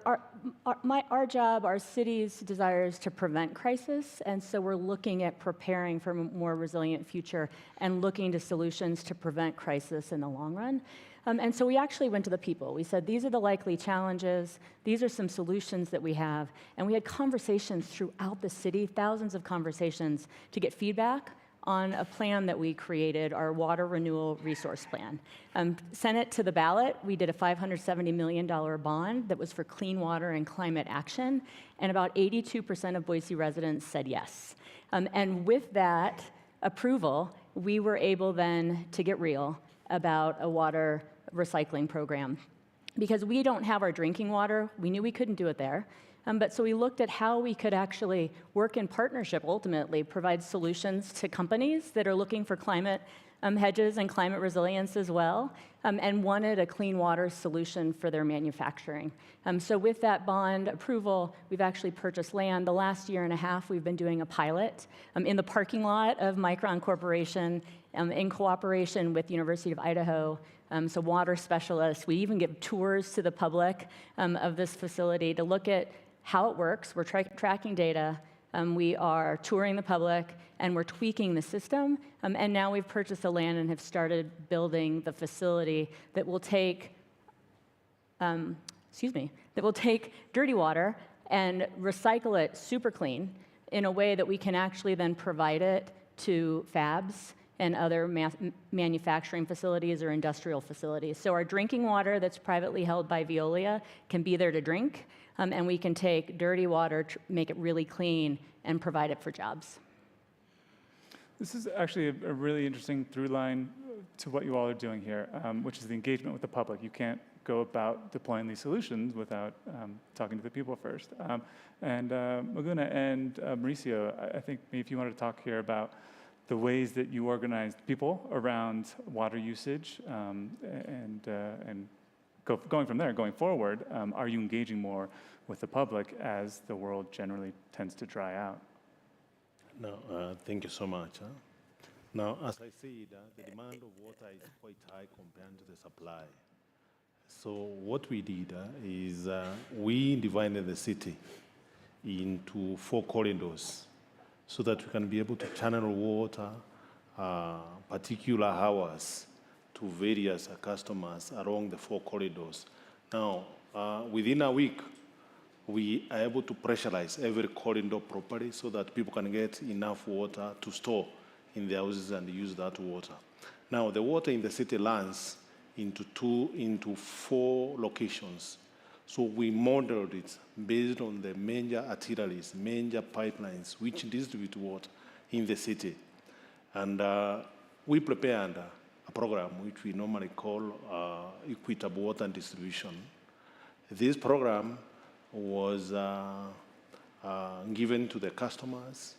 job, our city's desire is to prevent crisis, and so we're looking at preparing for a more resilient future and looking to solutions to prevent crisis in the long run. And so we actually went to the people. We said, these are the likely challenges. These are some solutions that we have. And we had conversations throughout the city, thousands of conversations, to get feedback on a plan that we created, our Water Renewal Resource Plan. Sent it to the ballot. We did a $570 million bond that was for clean water and climate action. And about 82% of Boise residents said yes. And with that approval, we were able then to get real about a water recycling program. Because we don't have our drinking water, we knew we couldn't do it there. But so we looked at how we could actually work in partnership, ultimately, provide solutions to companies that are looking for climate hedges and climate resilience as well, and wanted a clean water solution for their manufacturing. So with that bond approval, we've actually purchased land. The last year and a half, we've been doing a pilot in the parking lot of Micron Corporation in cooperation with the University of Idaho, so water specialists. We even give tours to the public of this facility to look at how it works. We're tracking data. We are touring the public, and we're tweaking the system. And now we've purchased the land and have started building the facility that will take, dirty water and recycle it super clean in a way that we can actually then provide it to fabs and other manufacturing facilities or industrial facilities. So our drinking water that's privately held by Veolia can be there to drink, and we can take dirty water, make it really clean, and provide it for jobs. This is actually a really interesting through line to what you all are doing here, which is the engagement with the public. You can't go about deploying these solutions without talking to the people first. Maguna and Mauricio, I think maybe if you wanted to talk here about the ways that you organized people around water usage, going from there, going forward, are you engaging more with the public as the world generally tends to dry out? No, thank you so much. Now, as I said, the demand of water is quite high compared to the supply. So what we did is we divided the city into 4 corridors so that we can be able to channel water particular hours to various customers along the 4 corridors. Now, within a week, we are able to pressurize every corridor properly so that people can get enough water to store in their houses and use that water. Now, the water in the city lands into 4 locations. So we modeled it based on the major arteries, major pipelines, which distribute water in the city. And we prepared a program which we normally call equitable water distribution. This program was given to the customers.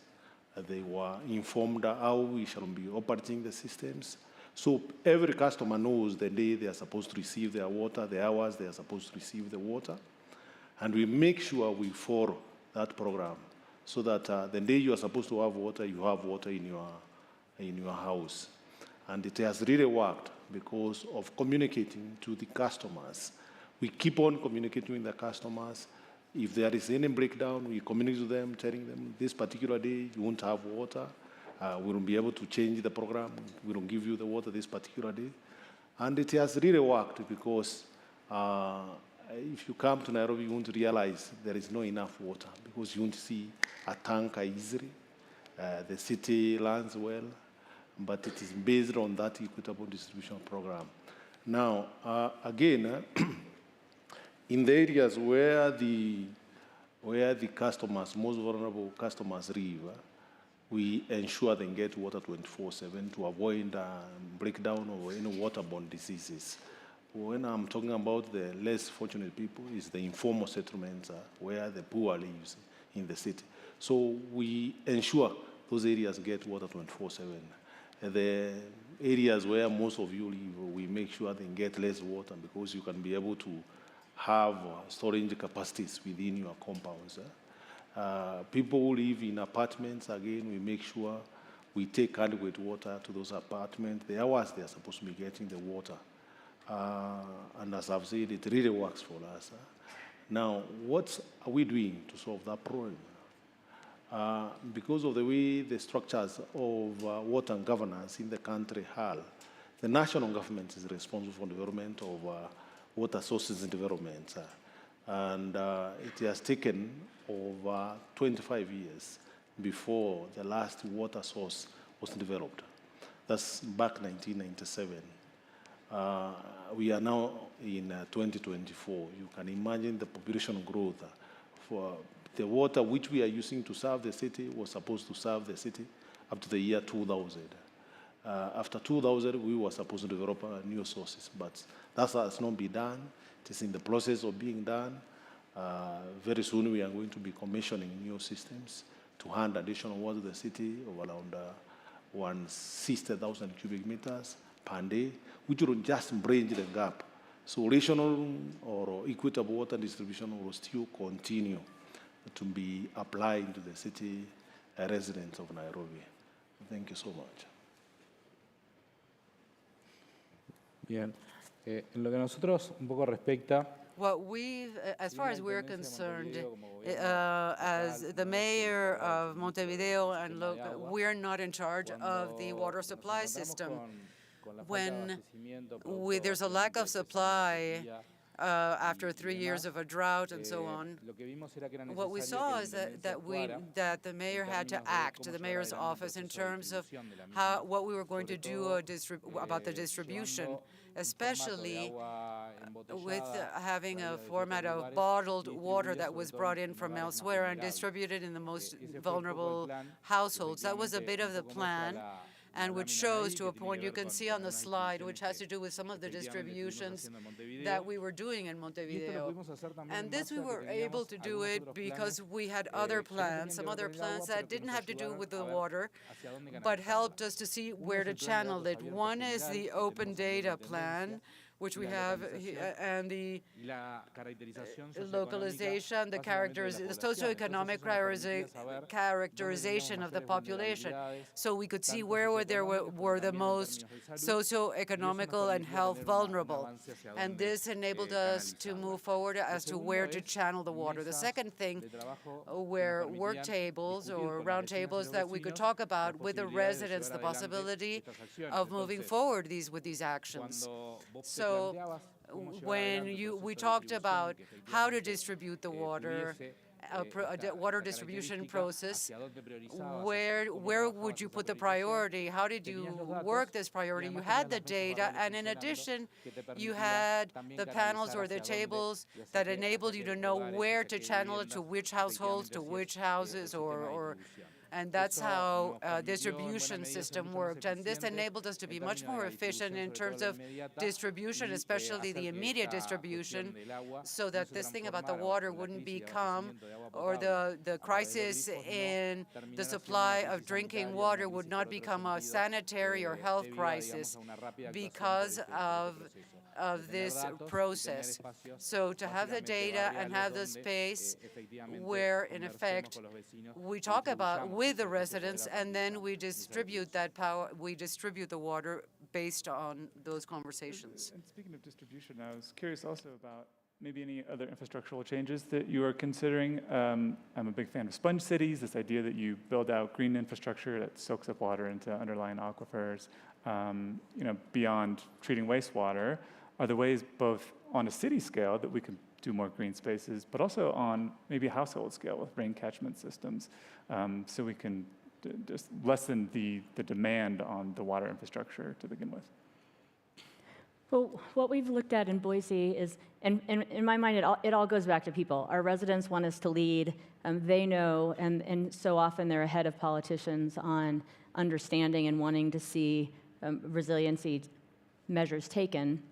They were informed how we shall be operating the systems. So every customer knows the day they are supposed to receive their water, the hours they are supposed to receive the water. And we make sure we follow that program so that the day you are supposed to have water, you have water in your house. And it has really worked because of communicating to the customers. We keep on communicating with the customers. If there is any breakdown, we communicate to them, telling them this particular day you won't have water. We won't be able to change the program. We don't give you the water this particular day. And it has really worked because if you come to Nairobi, you won't realize there is not enough water because you won't see a tanker easily. The city lands well, but it is based on that equitable distribution program. Now, again, in the areas where the customers, most vulnerable customers live, we ensure they get water 24/7 to avoid breakdown of any waterborne diseases. When I'm talking about the less fortunate people, it's the informal settlements where the poor lives in the city. So we ensure those areas get water 24/7. The areas where most of you live, we make sure they get less water because you can be able to have storage capacities within your compounds. People who live in apartments, again, we make sure we take adequate water to those apartments, the hours they are supposed to be getting the water. And as I've said, it really works for us. Now, what are we doing to solve that problem? Because of the way the structures of water and governance in the country are, the national government is responsible for the development of water sources and development. And it has taken over 25 years before the last water source was developed. That's back 1997. We are now in 2024. You can imagine the population growth. For the water which we are using to serve the city was supposed to serve the city up to the year 2000. After 2000, we were supposed to develop new sources, but that has not been done. It is in the process of being done. Very soon, we are going to be commissioning new systems to hand additional water to the city of around 160,000 cubic meters per day, which will just bridge the gap. So rational or equitable water distribution will still continue to be applied to the city residents of Nairobi. Thank you so much. Bien. En lo que a nosotros un poco respecta, What we've, as far as we're concerned, as the mayor of Montevideo and we're not in charge of the water supply system. When there's a lack of supply after 3 years of a drought and so on, what we saw is that the mayor had to act, the mayor's office, in terms of what we were going to do about the distribution, especially with having a format of bottled water that was brought in from elsewhere and distributed in the most vulnerable households. That was a bit of the plan, and which shows to a point you can see on the slide, which has to do with some of the distributions that we were doing in Montevideo. And this we were able to do it because we had other plans, some other plans that didn't have to do with the water, but helped us to see where to channel it. One is the open data plan, which we have, and the localization, the socioeconomic characterization of the population. So we could see where there were the most socioeconomical and health vulnerable. And this enabled us to move forward as to where to channel the water. The second thing were work tables or round tables that we could talk about with the residents, the possibility of moving forward with these actions. So when we talked about how to distribute the water, a water distribution process, where would you put the priority? How did you work this priority? You had the data, and in addition, you had the panels or the tables that enabled you to know where to channel it, to which households, to which houses, and that's how distribution system worked. And this enabled us to be much more efficient in terms of distribution, especially the immediate distribution, so that this thing about the water wouldn't become, or the crisis in the supply of drinking water would not become a sanitary or health crisis because of this process. So to have the data and have the space where, in effect, we talk about with the residents, and then we distribute that power, we distribute the water based on those conversations. And speaking of distribution, I was curious also about maybe any other infrastructural changes that you are considering. I'm a big fan of sponge cities, this idea that you build out green infrastructure that soaks up water into underlying aquifers, beyond treating wastewater. Are there ways both on a city scale that we can do more green spaces, but also on maybe a household scale with rain catchment systems, so we can just lessen the demand on the water infrastructure to begin with? Well, what we've looked at in Boise is, and in my mind, it all goes back to people. Our residents want us to lead. They know, and so often they're ahead of politicians on understanding and wanting to see resiliency measures taken.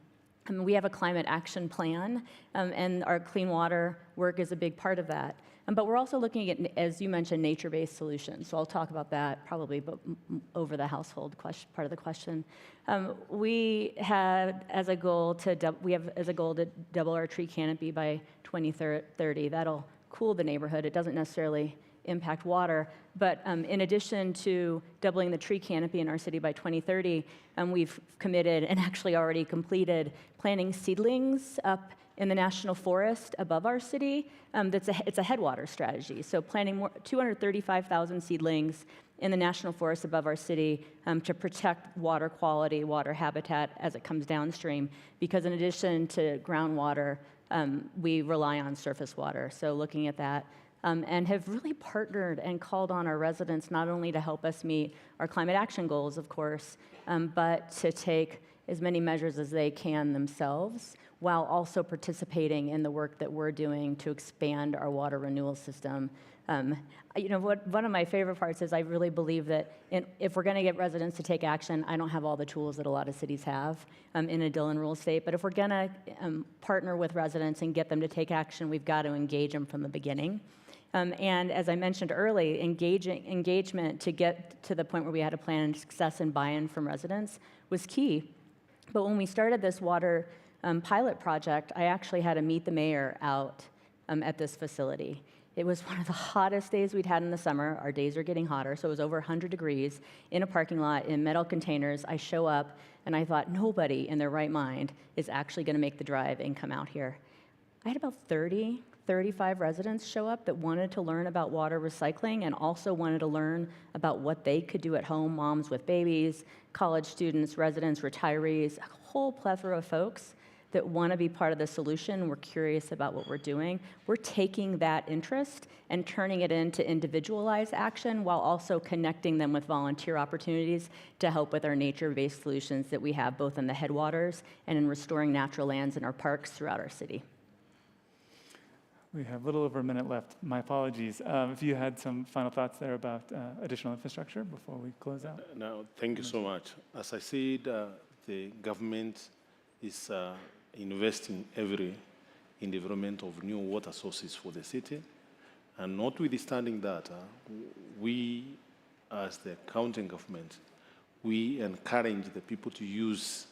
We have a climate action plan, and our clean water work is a big part of that. But we're also looking at, as you mentioned, nature-based solutions. So I'll talk about that probably, but over the household part of the question. We have as a goal to double our tree canopy by 2030. That'll cool the neighborhood. It doesn't necessarily impact water. But in addition to doubling the tree canopy in our city by 2030, we've committed and actually already completed planting seedlings up in the national forest above our city. It's a headwater strategy. So planting 235,000 seedlings in the national forest above our city to protect water quality, water habitat as it comes downstream. Because in addition to groundwater, we rely on surface water. So looking at that, and have really partnered and called on our residents not only to help us meet our climate action goals, of course, but to take as many measures as they can themselves, while also participating in the work that we're doing to expand our water renewal system. One of my favorite parts is I really believe that if we're going to get residents to take action, I don't have all the tools that a lot of cities have in a Dillon Rule state, but if we're going to partner with residents and get them to take action, we've got to engage them from the beginning. And as I mentioned early, engagement to get to the point where we had a plan and success and buy-in from residents was key. But when we started this water pilot project, I actually had to meet the mayor out at this facility. It was one of the hottest days we'd had in the summer. Our days are getting hotter, so it was over 100 degrees in a parking lot in metal containers. I show up, and I thought nobody in their right mind is actually going to make the drive and come out here. I had about 35 residents show up that wanted to learn about water recycling and also wanted to learn about what they could do at home, moms with babies, college students, residents, retirees, a whole plethora of folks that want to be part of the solution. We're curious about what we're doing. We're taking that interest and turning it into individualized action while also connecting them with volunteer opportunities to help with our nature-based solutions that we have both in the headwaters and in restoring natural lands in our parks throughout our city. We have a little over a minute left. My apologies. If you had some final thoughts there about additional infrastructure before we close out. No, thank you so much. As I said, the government is investing heavily in development of new water sources for the city. And notwithstanding that, we, as the county government, we encourage the people to use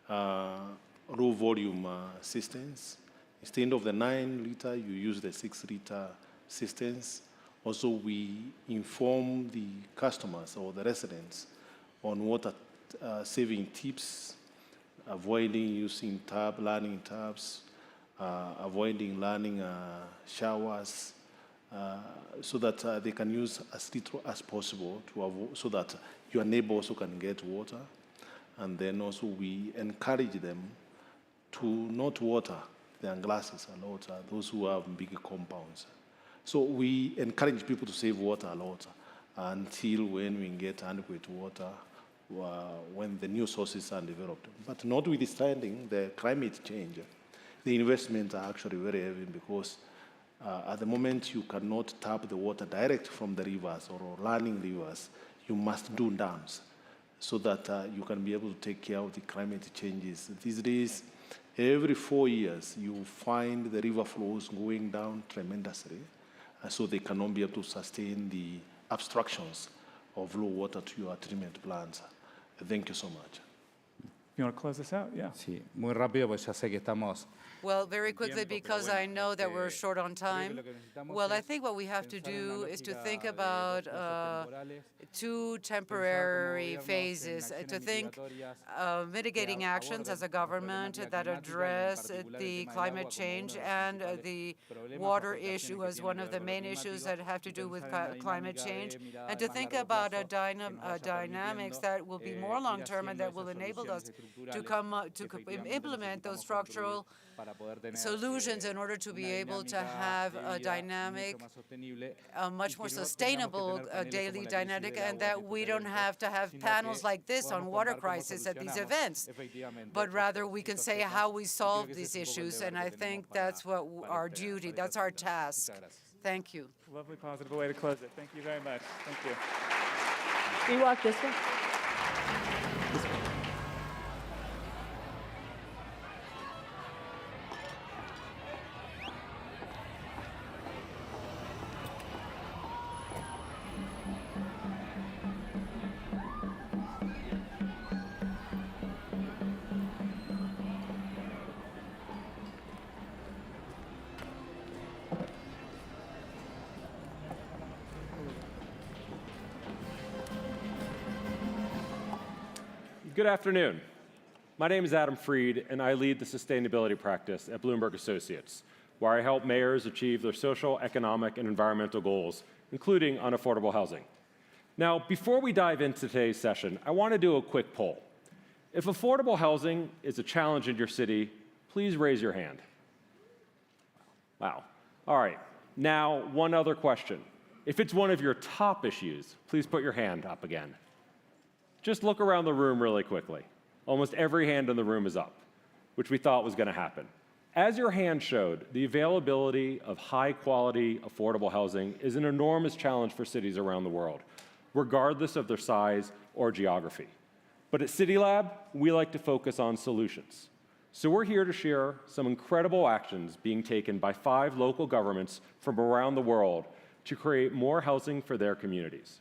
low volume systems. Instead of the 9-liter, you use the 6-liter systems. Also, we inform the customers or the residents on water saving tips, avoiding using learning tabs, avoiding learning showers, so that they can use as little as possible to avoid, so that your neighbor also can get water. And then also we encourage them to not water their glasses a lot, those who have big compounds. So we encourage people to save water a lot until when we get adequate water, when the new sources are developed. But notwithstanding the climate change, the investments are actually very heavy because at the moment you cannot tap the water direct from the rivers or running rivers. You must do dams so that you can be able to take care of the climate changes. These days, every 4 years, you find the river flows going down tremendously, so they cannot be able to sustain the obstructions of low water to your treatment plants. Thank you so much. You want to close this out? Yeah. Sí, muy rápido, pues ya sé que estamos. Well, very quickly, because I know that we're short on time. Well, I think what we have to do is to think about 2 temporary phases, to think of mitigating actions as a government that address the climate change and the water issue as one of the main issues that have to do with climate change, and to think about dynamics that will be more long-term and that will enable us to implement those structural solutions in order to be able to have a dynamic, a much more sustainable daily dynamic, and that we don't have to have panels like this on water crisis at these events, but rather we can say how we solve these issues, and I think that's what our duty, that's our task. Thank you. Lovely, positive way to close it. Thank you very much. Thank you. We walk this way. Good afternoon. My name is Adam Freed, and I lead the sustainability practice at Bloomberg Associates, where I help mayors achieve their social, economic, and environmental goals, including on affordable housing. Now, before we dive into today's session, I want to do a quick poll. If affordable housing is a challenge in your city, please raise your hand. Wow. All right. Now, one other question. If it's one of your top issues, please put your hand up again. Just look around the room really quickly. Almost every hand in the room is up, which we thought was going to happen. As your hand showed, the availability of high-quality, affordable housing is an enormous challenge for cities around the world, regardless of their size or geography. But at CityLab, we like to focus on solutions. So we're here to share some incredible actions being taken by 5 local governments from around the world to create more housing for their communities.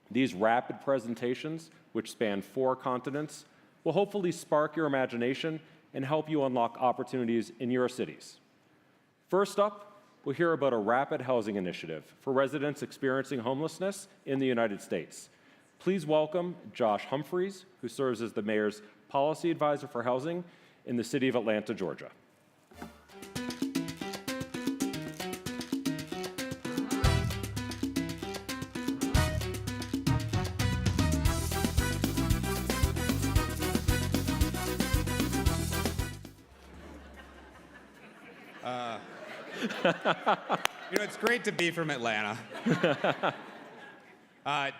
These rapid presentations, which span 4 continents, will hopefully spark your imagination and help you unlock opportunities in your cities. First up, we'll hear about a rapid housing initiative for residents experiencing homelessness in the United States. Please welcome Josh Humphreys, who serves as the mayor's policy advisor for housing in the city of Atlanta, Georgia. You know, it's great to be from Atlanta.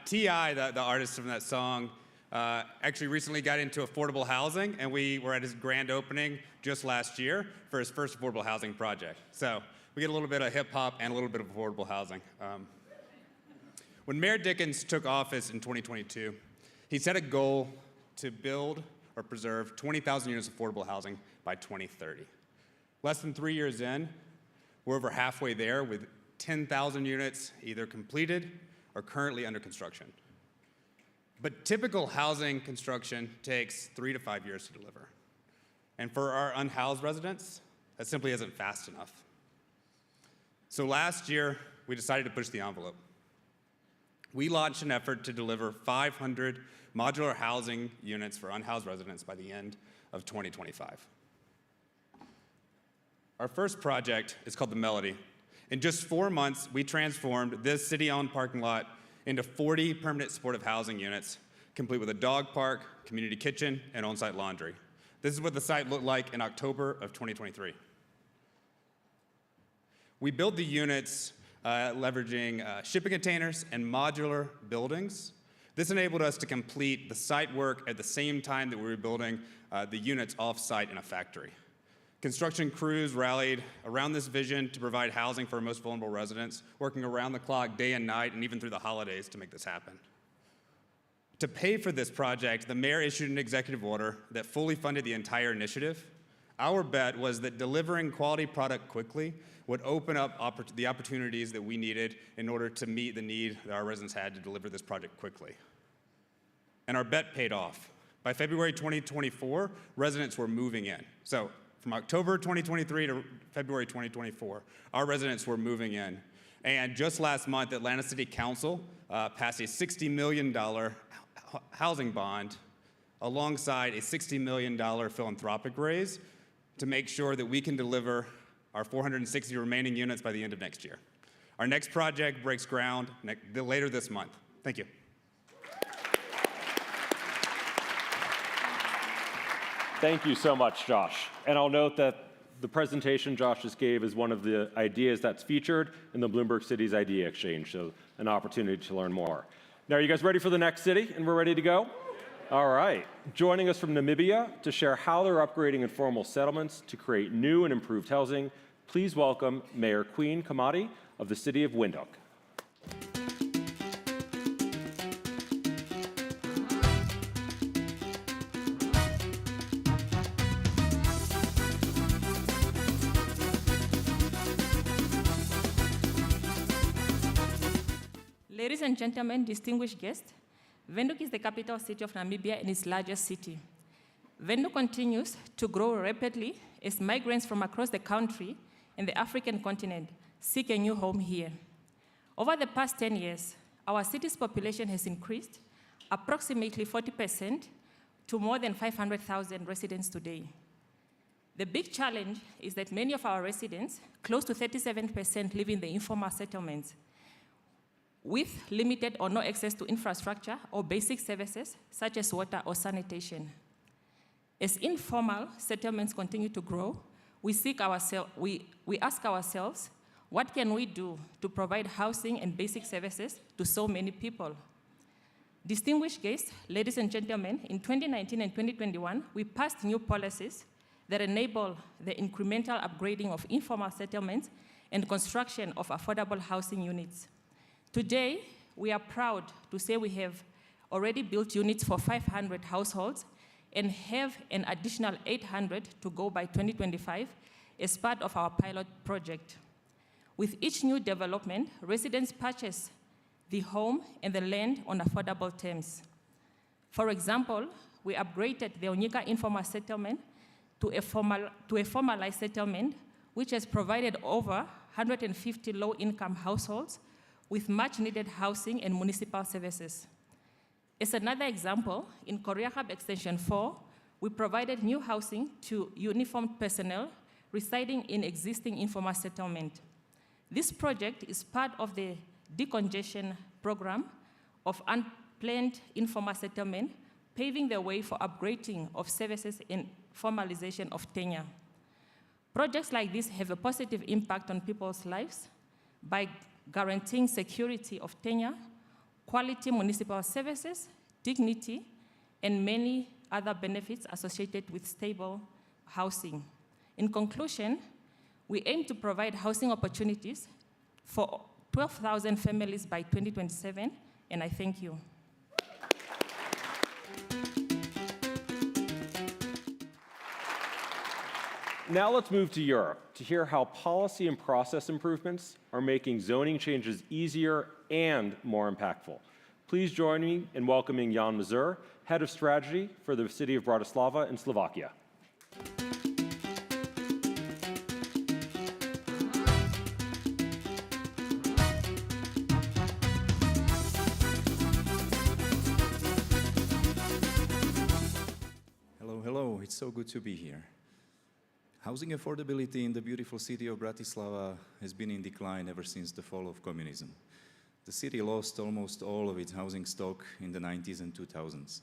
T.I., the artist from that song, actually recently got into affordable housing, and we were at his grand opening just last year for his first affordable housing project. So we get a little bit of hip-hop and a little bit of affordable housing. When Mayor Dickens took office in 2022, he set a goal to build or preserve 20,000 units of affordable housing by 2030. Less than 3 years in, we're over halfway there with 10,000 units either completed or currently under construction. But typical housing construction takes 3 to 5 years to deliver. And for our unhoused residents, that simply isn't fast enough. So last year, we decided to push the envelope. We launched an effort to deliver 500 modular housing units for unhoused residents by the end of 2025. Our first project is called The Melody. In just 4 months, we transformed this city-owned parking lot into 40 permanent supportive housing units, complete with a dog park, community kitchen, and on-site laundry. This is what the site looked like in October of 2023. We built the units leveraging shipping containers and modular buildings. This enabled us to complete the site work at the same time that we were building the units off-site in a factory. Construction crews rallied around this vision to provide housing for our most vulnerable residents, working around the clock, day and night, and even through the holidays to make this happen. To pay for this project, the mayor issued an executive order that fully funded the entire initiative. Our bet was that delivering quality product quickly would open up the opportunities that we needed in order to meet the need that our residents had to deliver this project quickly. And our bet paid off. By February 2024, residents were moving in. So from October 2023 to February 2024, our residents were moving in. And just last month, Atlanta City Council passed a $60 million housing bond alongside a $60 million philanthropic raise to make sure that we can deliver our 460 remaining units by the end of next year. Our next project breaks ground later this month. Thank you. Thank you so much, Josh. And I'll note that the presentation Josh just gave is one of the ideas that's featured in the Bloomberg Cities Idea Exchange, so an opportunity to learn more. Now, are you guys ready for the next city, and we're ready to go? All right. Joining us from Namibia to share how they're upgrading informal settlements to create new and improved housing, please welcome Mayor Queen Kamadi of the city of Windhoek. Ladies and gentlemen, distinguished guests, Windhoek is the capital city of Namibia and its largest city. Windhoek continues to grow rapidly as migrants from across the country and the African continent seek a new home here. Over the past 10 years, our city's population has increased approximately 40% to more than 500,000 residents today. The big challenge is that many of our residents, close to 37%, live in the informal settlements, with limited or no access to infrastructure or basic services such as water or sanitation. As informal settlements continue to grow, we ask ourselves, what can we do to provide housing and basic services to so many people? Distinguished guests, ladies and gentlemen, in 2019 and 2021, we passed new policies that enable the incremental upgrading of informal settlements and construction of affordable housing units. Today, we are proud to say we have already built units for 500 households and have an additional 800 to go by 2025 as part of our pilot project. With each new development, residents purchase the home and the land on affordable terms. For example, we upgraded the Onyeka informal settlement to a formalized settlement, which has provided over 150 low-income households with much-needed housing and municipal services. As another example, in Korea Hub Extension 4, we provided new housing to uniformed personnel residing in existing informal settlement. This project is part of the decongestion program of unplanned informal settlement, paving the way for upgrading of services and formalization of tenure. Projects like this have a positive impact on people's lives by guaranteeing security of tenure, quality municipal services, dignity, and many other benefits associated with stable housing. In conclusion, we aim to provide housing opportunities for 12,000 families by 2027, and I thank you. Now let's move to Europe to hear how policy and process improvements are making zoning changes easier and more impactful. Please join me in welcoming Jan Mazur, Head of Strategy for the city of Bratislava in Slovakia. Hello, it's so good to be here. Housing affordability in the beautiful city of Bratislava has been in decline ever since the fall of communism. The city lost almost all of its housing stock in the 90s and 2000s.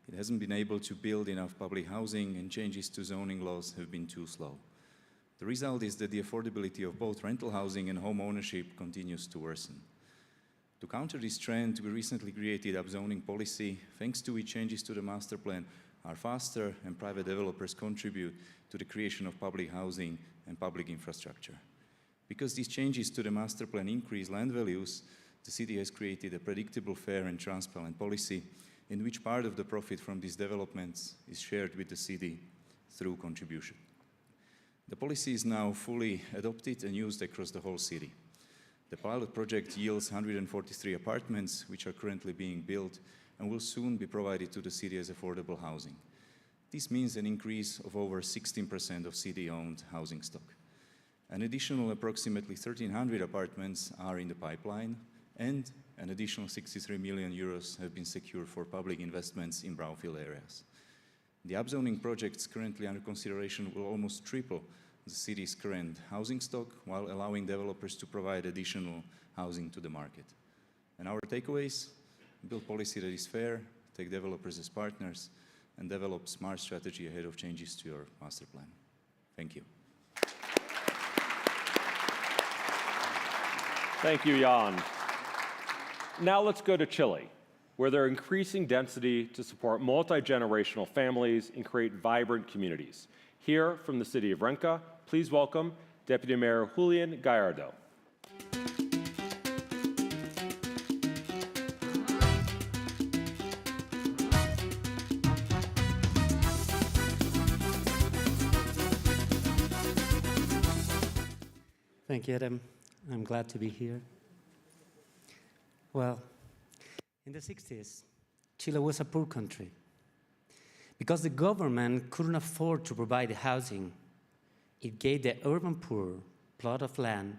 It hasn't been able to build enough public housing, and changes to zoning laws have been too slow. The result is that the affordability of both rental housing and home ownership continues to worsen. To counter this trend, we recently created a zoning policy, thanks to which changes to the master plan are faster and private developers contribute to the creation of public housing and public infrastructure. Because these changes to the master plan increase land values, the city has created a predictable, fair and transparent policy in which part of the profit from these developments is shared with the city through contribution. The policy is now fully adopted and used across the whole city. The pilot project yields 143 apartments, which are currently being built and will soon be provided to the city as affordable housing. This means an increase of over 16% of city-owned housing stock. An additional approximately 1,300 apartments are in the pipeline, and an additional 63 million euros have been secured for public investments in brownfield areas. The upzoning projects currently under consideration will almost triple the city's current housing stock, while allowing developers to provide additional housing to the market. And our takeaways: build policy that is fair, take developers as partners, and develop smart strategy ahead of changes to your master plan. Thank you. Thank you, Jan. Now let's go to Chile, where they're increasing density to support multi-generational families and create vibrant communities. Here from the city of Renca, please welcome Deputy Mayor Julian Gallardo. Thank you, Adam. I'm glad to be here. Well, in the 60s, Chile was a poor country. Because the government couldn't afford to provide housing, it gave the urban poor a plot of land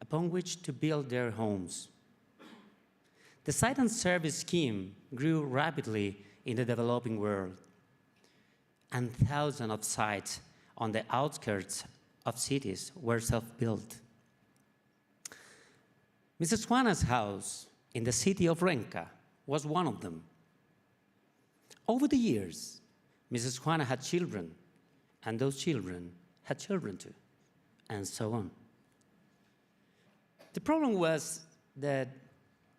upon which to build their homes. The site and service scheme grew rapidly in the developing world, and thousands of sites on the outskirts of cities were self-built. Mrs. Juana's house in the city of Renca was one of them. Over the years, Mrs. Juana had children, and those children had children too, and so on. The problem was that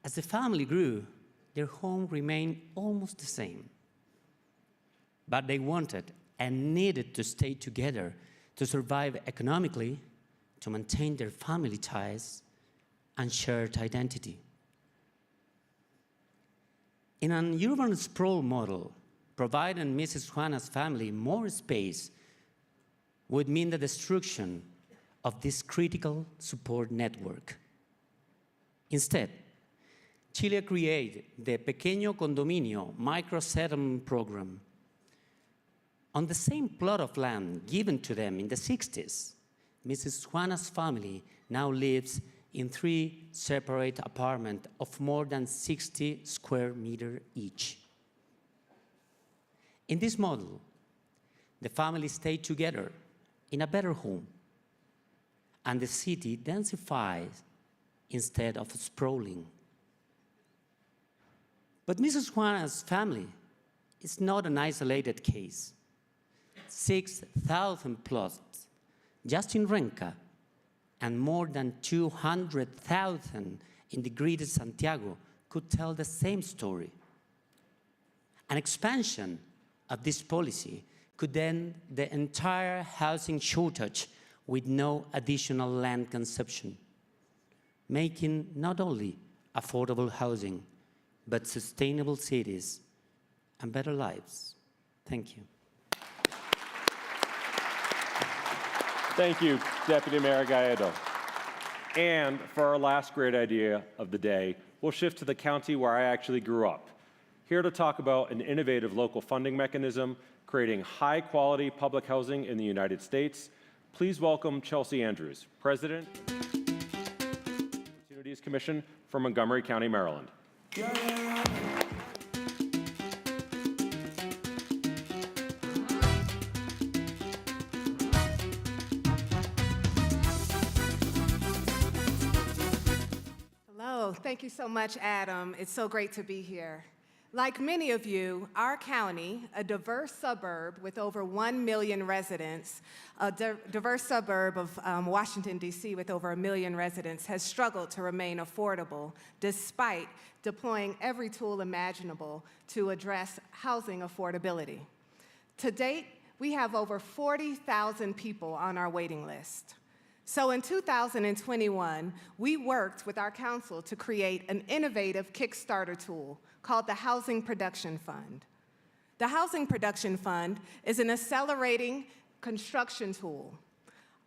as the family grew, their home remained almost the same. But they wanted and needed to stay together to survive economically, to maintain their family ties and shared identity. In an urban sprawl model, providing Mrs. Juana's family more space would mean the destruction of this critical support network. Instead, Chile created the Pequeño Condominio micro-settlement program. On the same plot of land given to them in the 60s, Mrs. Juana's family now lives in 3 separate apartments of more than 60 square meters each. In this model, the family stayed together in a better home, and the city densifies instead of sprawling. But Mrs. Juana's family is not an isolated case. 6,000 plots just in Renca, and more than 200,000 in the greater Santiago could tell the same story. An expansion of this policy could end the entire housing shortage with no additional land consumption, making not only affordable housing, but sustainable cities and better lives. Thank you. Thank you, Deputy Mayor Gallardo. And for our last great idea of the day, we'll shift to the county where I actually grew up. Here to talk about an innovative local funding mechanism creating high-quality public housing in the United States, please welcome Chelsea Andrews, President of the Opportunities Commission from Montgomery County, Maryland. Hello, thank you so much, Adam. It's so great to be here. Like many of you, our county, a diverse suburb with over 1 million residents, a diverse suburb of Washington, D.C. with over 1 million residents, has struggled to remain affordable despite deploying every tool imaginable to address housing affordability. To date, we have over 40,000 people on our waiting list. So in 2021, we worked with our council to create an innovative Kickstarter tool called the Housing Production Fund. The Housing Production Fund is an accelerating construction tool.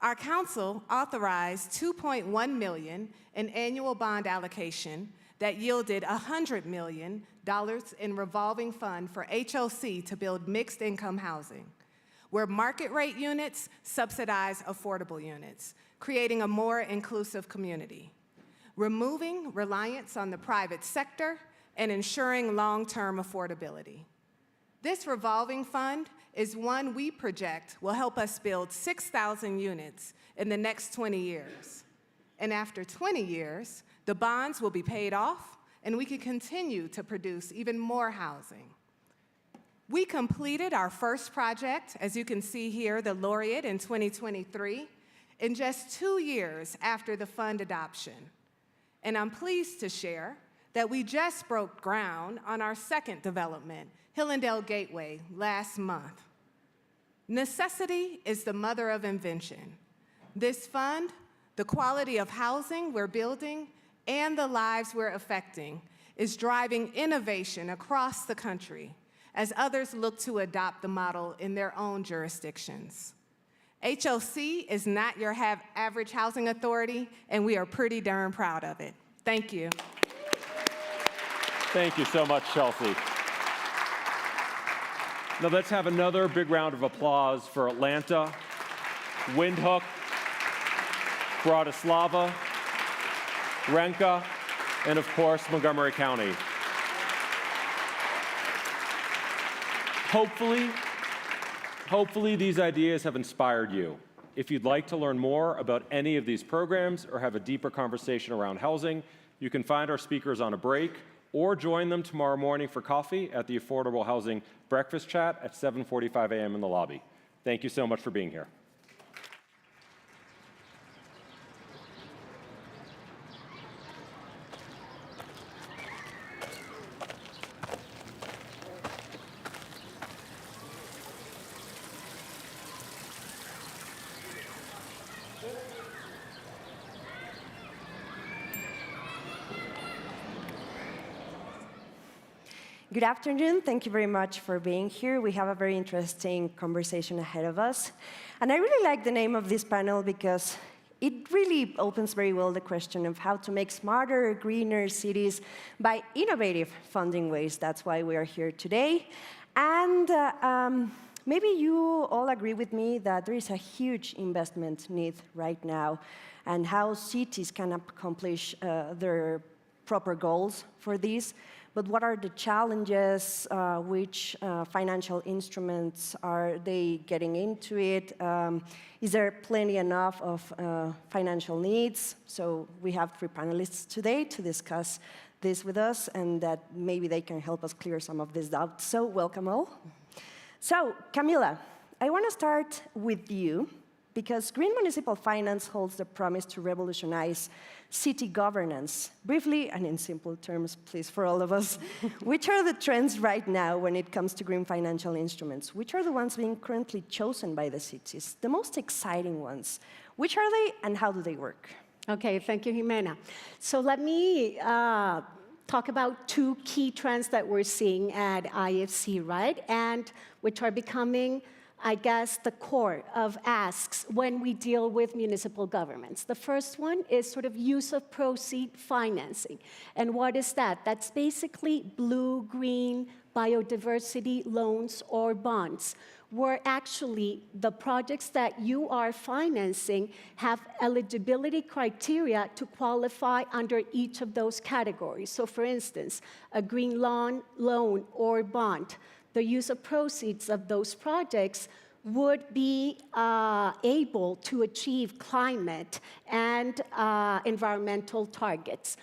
Our council authorized $2.1 million in annual bond allocation that yielded $100 million in revolving fund for HOC to build mixed income housing, where market rate units subsidize affordable units, creating a more inclusive community, removing reliance on the private sector and ensuring long-term affordability. This revolving fund is one we project will help us build 6,000 units in the next 20 years. And after 20 years, the bonds will be paid off and we can continue to produce even more housing. We completed our first project, as you can see here, the Laureate in 2023, in just 2 years after the fund adoption. And I'm pleased to share that we just broke ground on our second development, Hillendale Gateway, last month. Necessity is the mother of invention. This fund, the quality of housing we're building, and the lives we're affecting is driving innovation across the country as others look to adopt the model in their own jurisdictions. HOC is not your average housing authority, and we are pretty darn proud of it. Thank you. Thank you so much, Chelsea. Now let's have another big round of applause for Atlanta, Windhoek, Bratislava, Renka, and of course, Montgomery County. Hopefully these ideas have inspired you. If you'd like to learn more about any of these programs or have a deeper conversation around housing, you can find our speakers on a break or join them tomorrow morning for coffee at the Affordable Housing Breakfast Chat at 7:45 a.m. in the lobby. Thank you so much for being here. Good afternoon. Thank you very much for being here. We have a very interesting conversation ahead of us. And I really like the name of this panel because it really opens very well the question of how to make smarter, greener cities by innovative funding ways. That's why we are here today. And Maybe you all agree with me that there is a huge investment need right now, and how cities can accomplish their proper goals for this. But what are the challenges? Which financial instruments are they getting into it? Is there plenty enough of financial needs? So we have 3 panelists today to discuss this with us, and that maybe they can help us clear some of these doubts. So welcome all. So Camila, I want to start with you, because green municipal finance holds the promise to revolutionize city governance. Briefly, and in simple terms, please, for all of us, which are the trends right now when it comes to green financial instruments? Which are the ones being currently chosen by the cities? The most exciting ones. Which are they, and how do they work? Okay, thank you, Jimena. So let me talk about 2 key trends that we're seeing at IFC, right? And which are becoming, I guess, the core of asks when we deal with municipal governments. The first one is sort of use of proceed financing. And what is that? That's basically blue, green, biodiversity loans or bonds, where actually the projects that you are financing have eligibility criteria to qualify under each of those categories. So for instance, a green loan or bond, the use of proceeds of those projects would be able to achieve climate and environmental targets.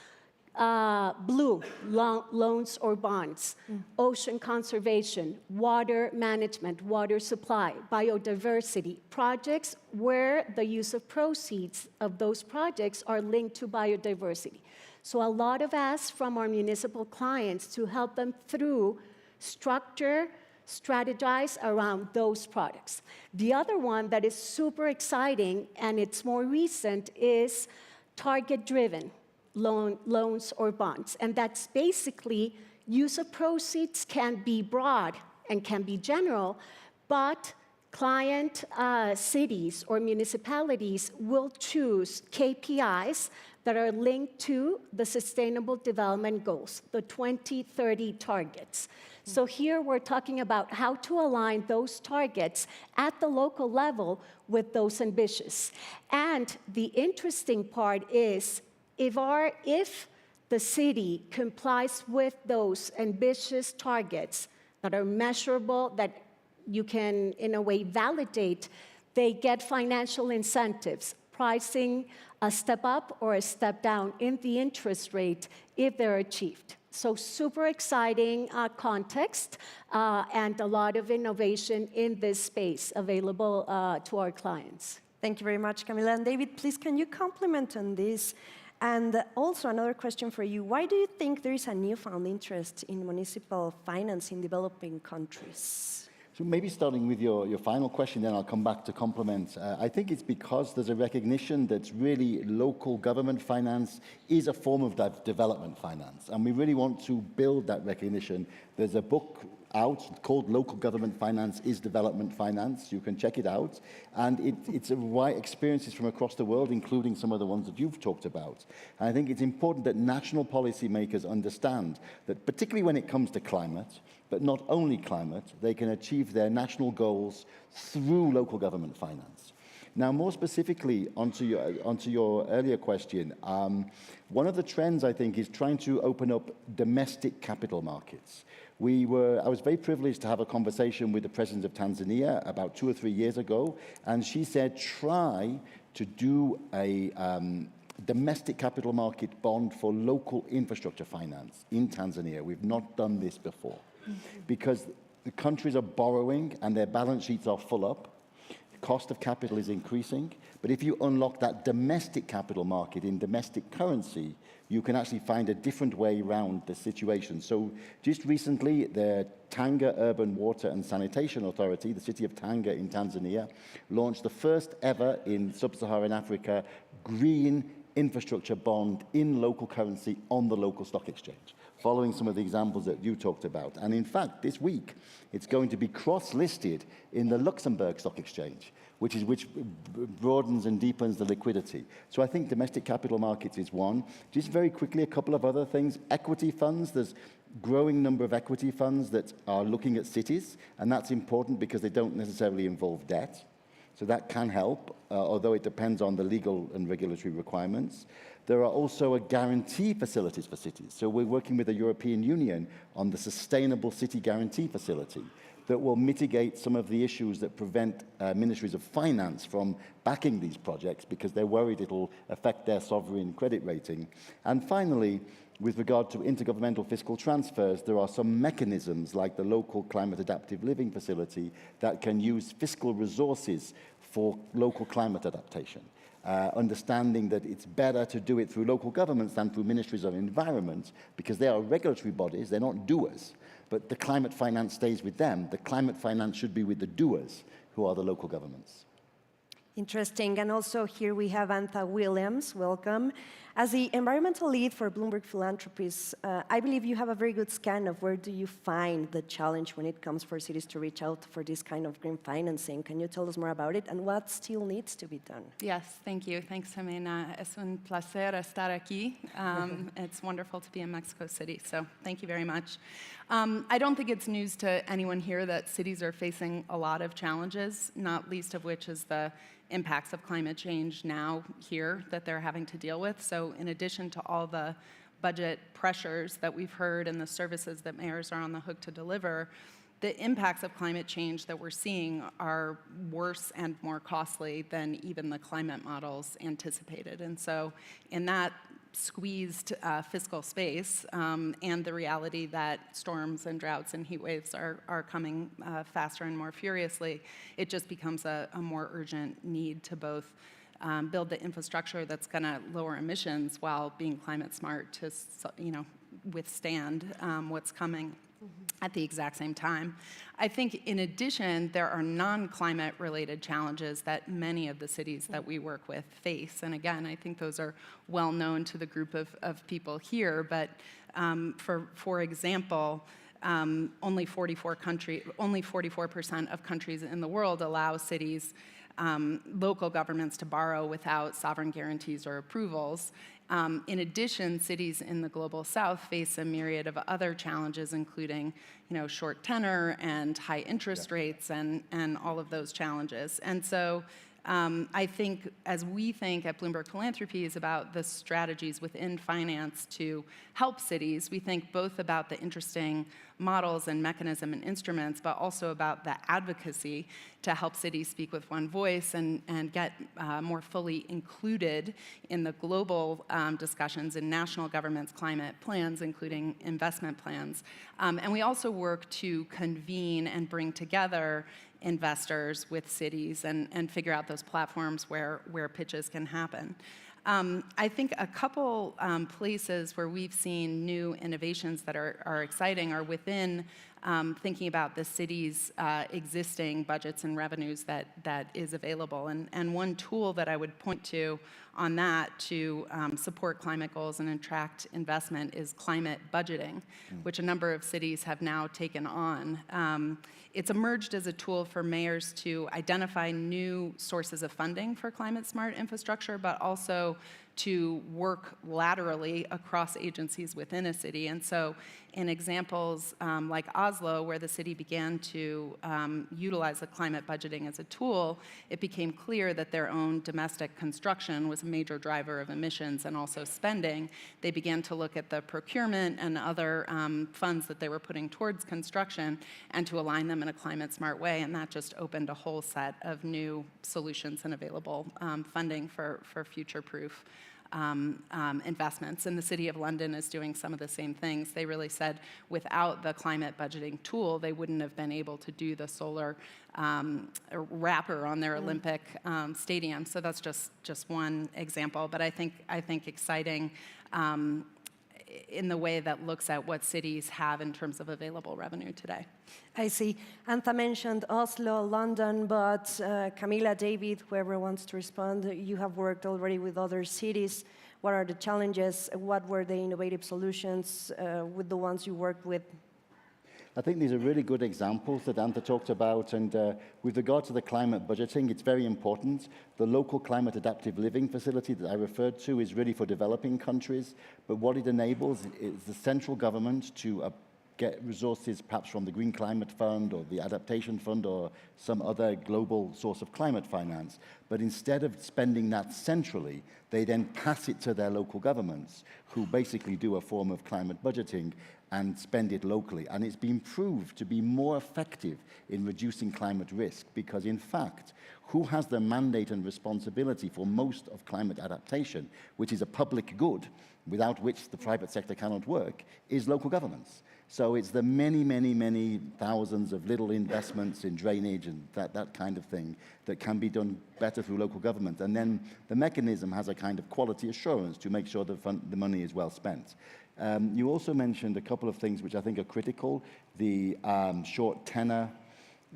Blue, loans or bonds, ocean conservation, water management, water supply, biodiversity, projects where the use of proceeds of those projects are linked to biodiversity. So a lot of asks from our municipal clients to help them through structure, strategize around those products. The other one that is super exciting, and it's more recent, is target-driven loans or bonds. And that's basically use of proceeds can be broad and can be general, but client cities or municipalities will choose KPIs that are linked to the Sustainable Development Goals, the 2030 targets. So here we're talking about how to align those targets at the local level with those ambitious. And the interesting part is if the city complies with those ambitious targets that are measurable, that you can, in a way, validate, they get financial incentives, pricing a step up or a step down in the interest rate if they're achieved. So super exciting context and a lot of innovation in this space available to our clients. Thank you very much, Camila. And David, please, can you comment on this? And also another question for you. Why do you think there is a newfound interest in municipal finance in developing countries? So maybe starting with your final question, then I'll come back to complement. I think it's because there's a recognition that really local government finance is a form of development finance. And we really want to build that recognition. There's a book out called Local Government Finance is Development Finance. You can check it out. And it's a wide experiences from across the world, including some of the ones that you've talked about. And I think it's important that national policymakers understand that, particularly when it comes to climate, but not only climate, they can achieve their national goals through local government finance. Now, more specifically, onto your earlier question, one of the trends, I think, is trying to open up domestic capital markets. I was very privileged to have a conversation with the President of Tanzania about 2 or 3 years ago, and she said, try to do a domestic capital market bond for local infrastructure finance in Tanzania. We've not done this before, because the countries are borrowing and their balance sheets are full up. The cost of capital is increasing, but if you unlock that domestic capital market in domestic currency, you can actually find a different way around the situation. So just recently, the Tanga Urban Water and Sanitation Authority, the city of Tanga in Tanzania, launched the first ever in sub-Saharan Africa green infrastructure bond in local currency on the local stock exchange. following some of the examples that you talked about. And in fact, this week, it's going to be cross-listed in the Luxembourg Stock Exchange, which broadens and deepens the liquidity. So I think domestic capital markets is one. Just very quickly, a couple of other things. Equity funds, there's growing number of equity funds that are looking at cities, and that's important because they don't necessarily involve debt. So that can help, although it depends on the legal and regulatory requirements. There are also a guarantee facilities for cities. So we're working with the European Union on the Sustainable City Guarantee Facility that will mitigate some of the issues that prevent ministries of finance from backing these projects because they're worried it'll affect their sovereign credit rating. And finally, with regard to intergovernmental fiscal transfers, there are some mechanisms like the local climate adaptive living facility that can use fiscal resources for local climate adaptation. Understanding that it's better to do it through local governments than through ministries of environment because they are regulatory bodies, they're not doers. But the climate finance stays with them. The climate finance should be with the doers, who are the local governments. Interesting. And also here we have Antha Williams. Welcome. As the environmental lead for Bloomberg Philanthropies, I believe you have a very good scan of where do you find the challenge when it comes for cities to reach out for this kind of green financing. Can you tell us more about it and what still needs to be done? Yes, thank you. Thanks, Jimena. Es un placer estar aquí. It's wonderful to be in Mexico City, so thank you very much. I don't think it's news to anyone here that cities are facing a lot of challenges, not least of which is the impacts of climate change now here that they're having to deal with. So in addition to all the budget pressures that we've heard and the services that mayors are on the hook to deliver, the impacts of climate change that we're seeing are worse and more costly than even the climate models anticipated. And so in that squeezed fiscal space and the reality that storms and droughts and heat waves are coming faster and more furiously, it just becomes a more urgent need to both build the infrastructure that's going to lower emissions while being climate smart to withstand what's coming at the exact same time. I think in addition, there are non-climate related challenges that many of the cities that we work with face. And again, I think those are well known to the group of people here. But for example, only 44% of countries in the world allow cities, local governments to borrow without sovereign guarantees or approvals. In addition, cities in the global south face a myriad of other challenges, including short tenor and high interest rates and all of those challenges. And so I think as we think at Bloomberg Philanthropies about the strategies within finance to help cities, we think both about the interesting models and mechanism and instruments, but also about the advocacy to help cities speak with one voice and get more fully included in the global discussions in national governments' climate plans, including investment plans. And we also work to convene and bring together investors with cities and figure out those platforms where pitches can happen. I think a couple places where we've seen new innovations that are exciting are within thinking about the city's existing budgets and revenues that is available. And one tool that I would point to on that to support climate goals and attract investment is climate budgeting, which a number of cities have now taken on. It's emerged as a tool for mayors to identify new sources of funding for climate-smart infrastructure, but also to work laterally across agencies within a city. And so in examples like Oslo, where the city began to utilize the climate budgeting as a tool, it became clear that their own domestic construction was a major driver of emissions and also spending. They began to look at the procurement and other funds that they were putting towards construction and to align them in a climate-smart way, and that just opened a whole set of new solutions and available funding for future-proof investments. And the City of London is doing some of the same things. They really said without the climate budgeting tool, they wouldn't have been able to do the solar wrapper on their Olympic stadium. So that's just one example. But I think exciting in the way that looks at what cities have in terms of available revenue today. I see. Antha mentioned Oslo, London, but Camila, David, whoever wants to respond, you have worked already with other cities. What are the challenges? What were the innovative solutions with the ones you worked with? I think these are really good examples that Anta talked about, and with regard to the climate budgeting, it's very important. The local climate adaptive living facility that I referred to is really for developing countries, but what it enables is the central government to get resources perhaps from the Green Climate Fund or the Adaptation Fund or some other global source of climate finance. But instead of spending that centrally, they then pass it to their local governments, who basically do a form of climate budgeting and spend it locally. And it's been proved to be more effective in reducing climate risk because, in fact, who has the mandate and responsibility for most of climate adaptation, which is a public good, without which the private sector cannot work, is local governments. So it's the many, many, many thousands of little investments in drainage and that kind of thing that can be done better through local government. And then the mechanism has a kind of quality assurance to make sure that the money is well spent. You also mentioned a couple of things which I think are critical, the short tenor,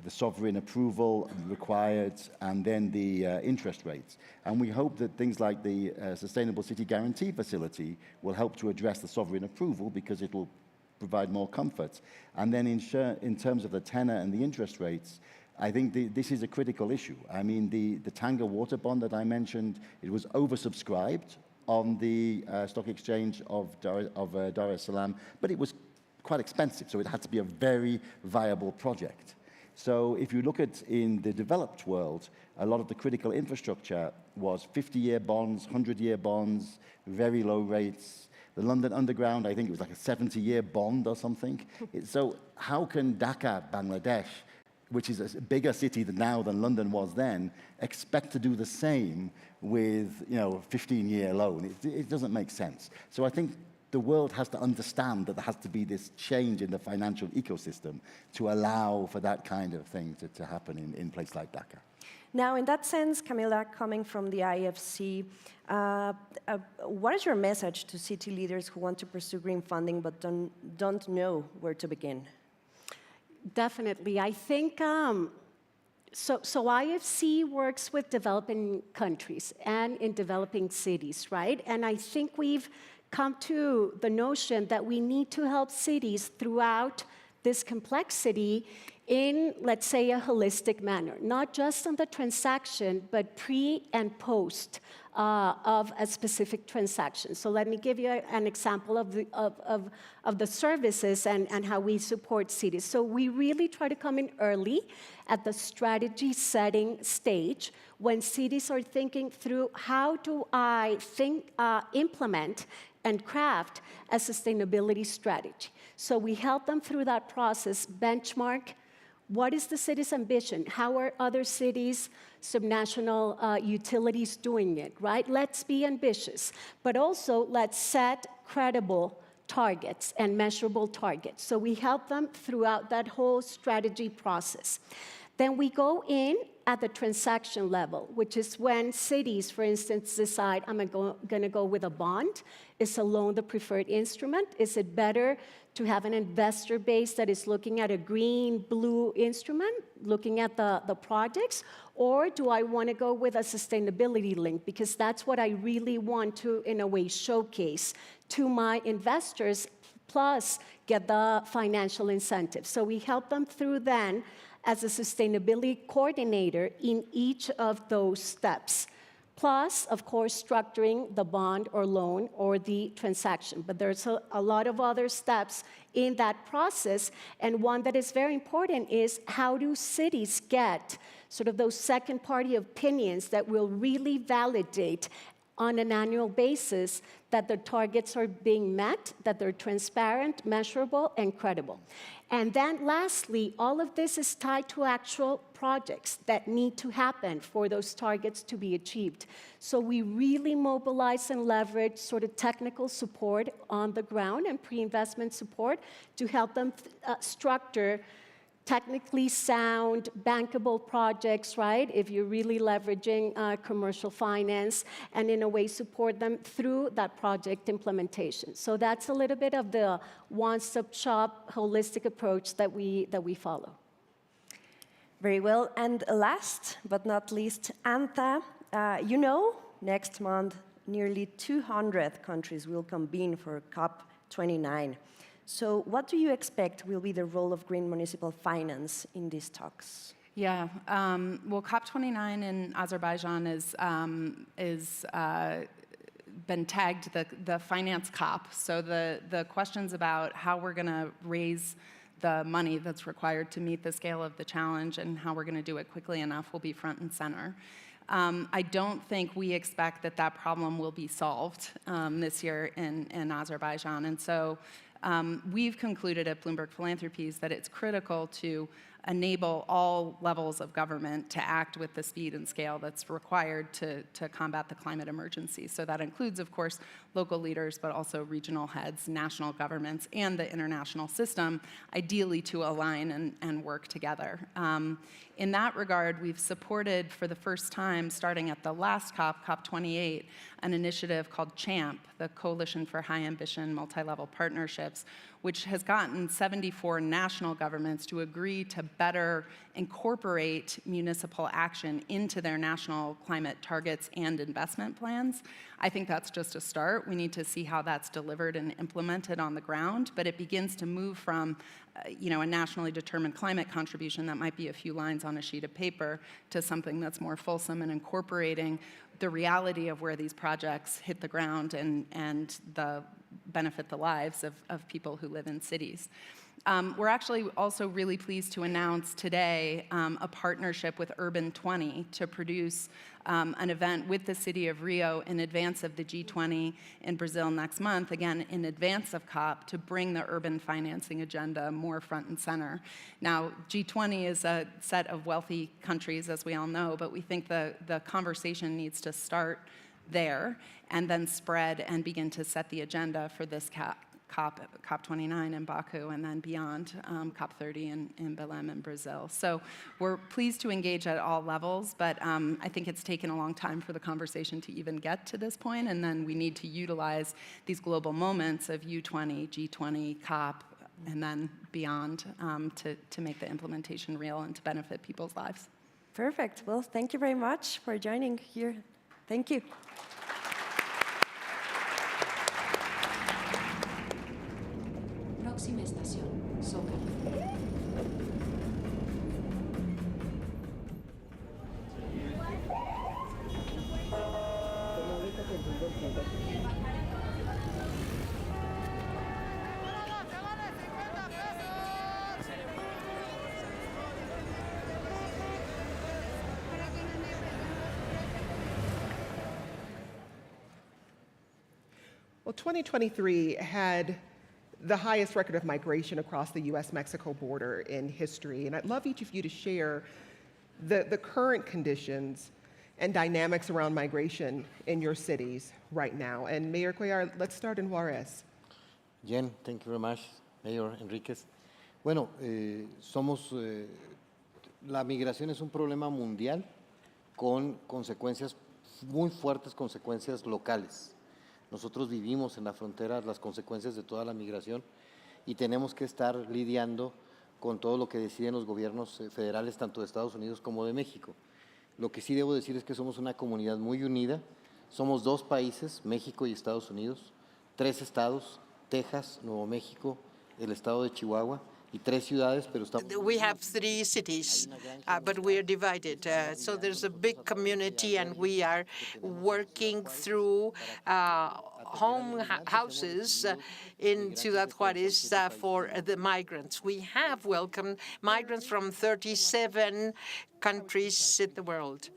the sovereign approval required, and then the interest rates. And we hope that things like the Sustainable City Guarantee Facility will help to address the sovereign approval because it will provide more comfort. And then in terms of the tenor and the interest rates, I think this is a critical issue. I mean, the Tanga water bond that I mentioned, it was oversubscribed on the stock exchange of Dar es Salaam, but it was quite expensive, so it had to be a very viable project. So if you look at in the developed world, a lot of the critical infrastructure was 50-year bonds, 100-year bonds, very low rates. The London Underground, I think it was like a 70-year bond or something. So how can Dhaka, Bangladesh, which is a bigger city now than London was then, expect to do the same with, you know, a 15-year loan? It doesn't make sense. So I think the world has to understand that there has to be this change in the financial ecosystem to allow for that kind of thing to happen in places like Dhaka. Now, in that sense, Camila, coming from the IFC, what is your message to city leaders who want to pursue green funding but don't know where to begin? Definitely. I think, so IFC works with developing countries and in developing cities, right? And I think we've come to the notion that we need to help cities throughout this complexity in, let's say, a holistic manner, not just on the transaction, but pre and post of a specific transaction. So let me give you an example of the services and how we support cities. So we really try to come in early at the strategy setting stage when cities are thinking through how do I implement and craft a sustainability strategy. So we help them through that process, benchmark what is the city's ambition, how are other cities, subnational utilities doing it, right? Let's be ambitious, but also let's set credible targets and measurable targets. So we help them throughout that whole strategy process. Then we go in at the transaction level, which is when cities, for instance, decide, I'm going to go with a bond. Is a loan the preferred instrument? Is it better to have an investor base that is looking at a green, blue instrument, looking at the projects? Or do I want to go with a sustainability link? Because that's what I really want to, in a way, showcase to my investors, plus get the financial incentives. So we help them through then as a sustainability coordinator in each of those steps. Plus, of course, structuring the bond or loan or the transaction. But there's a lot of other steps in that process. And one that is very important is how do cities get sort of those second-party opinions that will really validate on an annual basis that their targets are being met, that they're transparent, measurable, and credible. And then lastly, all of this is tied to actual projects that need to happen for those targets to be achieved. So we really mobilize and leverage sort of technical support on the ground and pre-investment support to help them structure technically sound, bankable projects, right? If you're really leveraging commercial finance, and in a way support them through that project implementation. So that's a little bit of the one-stop shop, holistic approach that we follow. Very well. And last but not least, Anta, you know, next month nearly 200 countries will convene for COP29. So what do you expect will be the role of green municipal finance in these talks? Yeah, well, COP29 in Azerbaijan is been tagged the finance COP. So the questions about how we're going to raise the money that's required to meet the scale of the challenge and how we're going to do it quickly enough will be front and center. I don't think we expect that problem will be solved this year in Azerbaijan. And so we've concluded at Bloomberg Philanthropies that it's critical to enable all levels of government to act with the speed and scale that's required to combat the climate emergency. So that includes, of course, local leaders, but also regional heads, national governments, and the international system, ideally to align and work together. In that regard, we've supported for the first time, starting at the last COP, COP28, an initiative called CHAMP, the Coalition for High Ambition Multi-Level Partnerships, which has gotten 74 national governments to agree to better incorporate municipal action into their national climate targets and investment plans. I think that's just a start. We need to see how that's delivered and implemented on the ground, but it begins to move from a nationally determined climate contribution that might be a few lines on a sheet of paper to something that's more fulsome and incorporating the reality of where these projects hit the ground and benefit the lives of people who live in cities. We're actually also really pleased to announce today a partnership with Urban 20 to produce an event with the city of Rio in advance of the G20 in Brazil next month, again, in advance of COP, to bring the urban financing agenda more front and center. Now, G20 is a set of wealthy countries, as we all know, but we think the conversation needs to start there and then spread and begin to set the agenda for this COP29 in Baku, and then beyond, COP30 in Belém in Brazil. So we're pleased to engage at all levels, but I think it's taken a long time for the conversation to even get to this point, and then we need to utilize these global moments of U20, G20, COP, and then beyond to make the implementation real and to benefit people's lives. Perfect. Well, thank you very much for joining here. Thank you. Próxima estación, Zócalo. Well, 2023 had the highest record of migration across the US-Mexico border in history. And I'd love each of you to share the current conditions and dynamics around migration in your cities right now. And Mayor Cuellar, let's start in Juarez. Jen, thank you very much, Mayor Enriquez. Bueno, la migración es un problema mundial con consecuencias, muy fuertes consecuencias locales. Nosotros vivimos en la frontera las consecuencias de toda la migración y tenemos que estar lidiando con todo lo que deciden los gobiernos federales, tanto de Estados Unidos como de México. Lo que sí debo decir es que somos una comunidad muy unida. Somos dos países, México y Estados Unidos, 3 estados, Texas, Nuevo México, el estado de Chihuahua, y 3 ciudades, pero estamos... We have 3 cities, but we are divided. So there's a big community, and we are working through houses in Ciudad Juárez for the migrants. We have welcomed migrants from 37 countries in the world.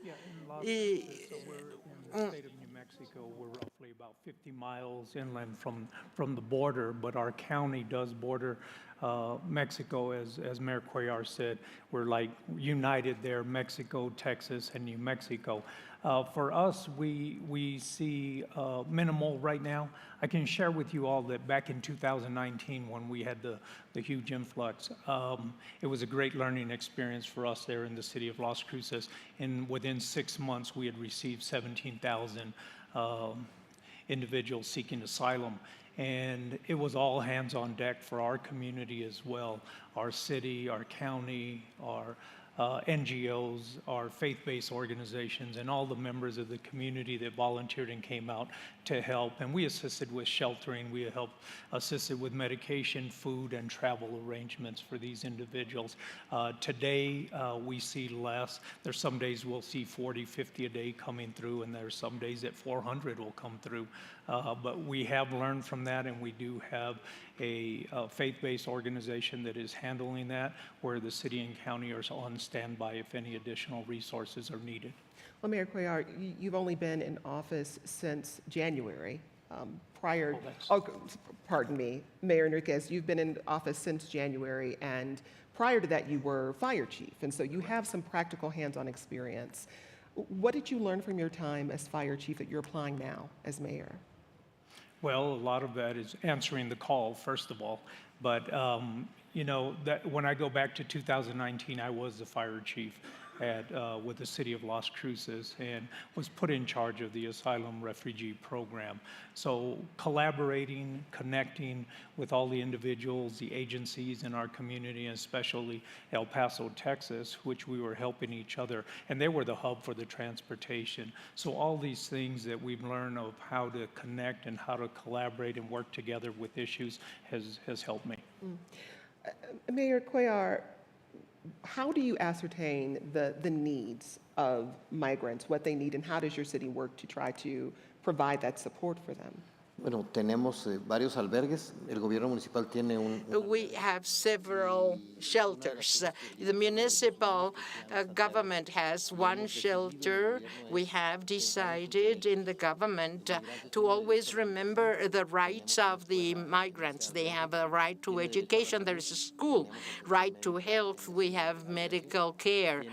We're roughly about 50 miles inland from the border, but our county does border Mexico, as Mayor Cuellar said. We're like united there, Mexico, Texas, and New Mexico. For us, we see minimal right now. I can share with you all that back in 2019, when we had the huge influx, it was a great learning experience for us there in the city of Las Cruces. And within 6 months, we had received 17,000 individuals seeking asylum. And it was all hands on deck for our community as well, our city, our county, our NGOs, our faith-based organizations, and all the members of the community that volunteered and came out to help. And we assisted with sheltering, we assisted with medication, food, and travel arrangements for these individuals. Today, we see less. There's some days we'll see 40, 50 a day coming through, and there's some days that 400 will come through. But we have learned from that, and we do have a faith-based organization that is handling that, where the city and county are on standby if any additional resources are needed. Well, Mayor Cuellar, you've only been in office since January. Pardon me, Mayor Enriquez, you've been in office since January, and prior to that you were fire chief, and so you have some practical hands-on experience. What did you learn from your time as fire chief that you're applying now as mayor? Well, a lot of that is answering the call, first of all. But, you know, that when I go back to 2019, I was the fire chief with the city of Las Cruces and was put in charge of the asylum refugee program. So collaborating, connecting with all the individuals, the agencies in our community, and especially El Paso, Texas, which we were helping each other, and they were the hub for the transportation. So all these things that we've learned of how to connect and how to collaborate and work together with issues has helped me. Mayor Cuellar, how do you ascertain the needs of migrants, what they need, and how does your city work to try to provide that support for them? Bueno, tenemos varios albergues. El gobierno municipal tiene We have several shelters. The municipal government has one shelter. We have decided in the government to always remember the rights of the migrants. They have a right to education. There is a school, right to health. We have medical care.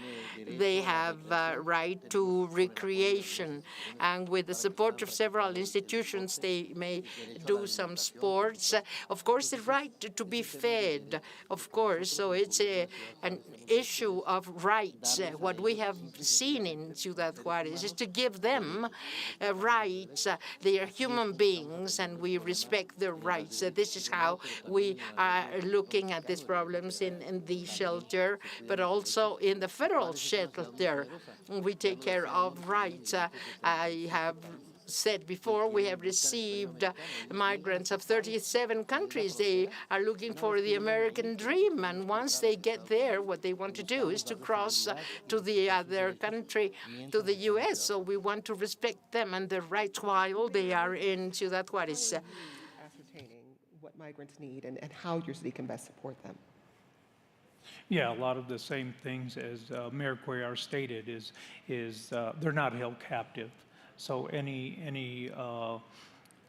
They have a right to recreation. And with the support of several institutions, they may do some sports. Of course, the right to be fed, of course. So it's an issue of rights. What we have seen in Ciudad Juárez is to give them rights. They are human beings, and we respect their rights. This is how we are looking at these problems in the shelter, but also in the federal shelter. We take care of rights. I have said before, we have received migrants of 37 countries. They are looking for the American dream, and once they get there, what they want to do is to cross to the other country, to the U.S. So we want to respect them and their rights while they are in Ciudad Juárez. Ascertaining what migrants need and how your city can best support them. Yeah, a lot of the same things as Mayor Cuellar stated is they're not held captive. So any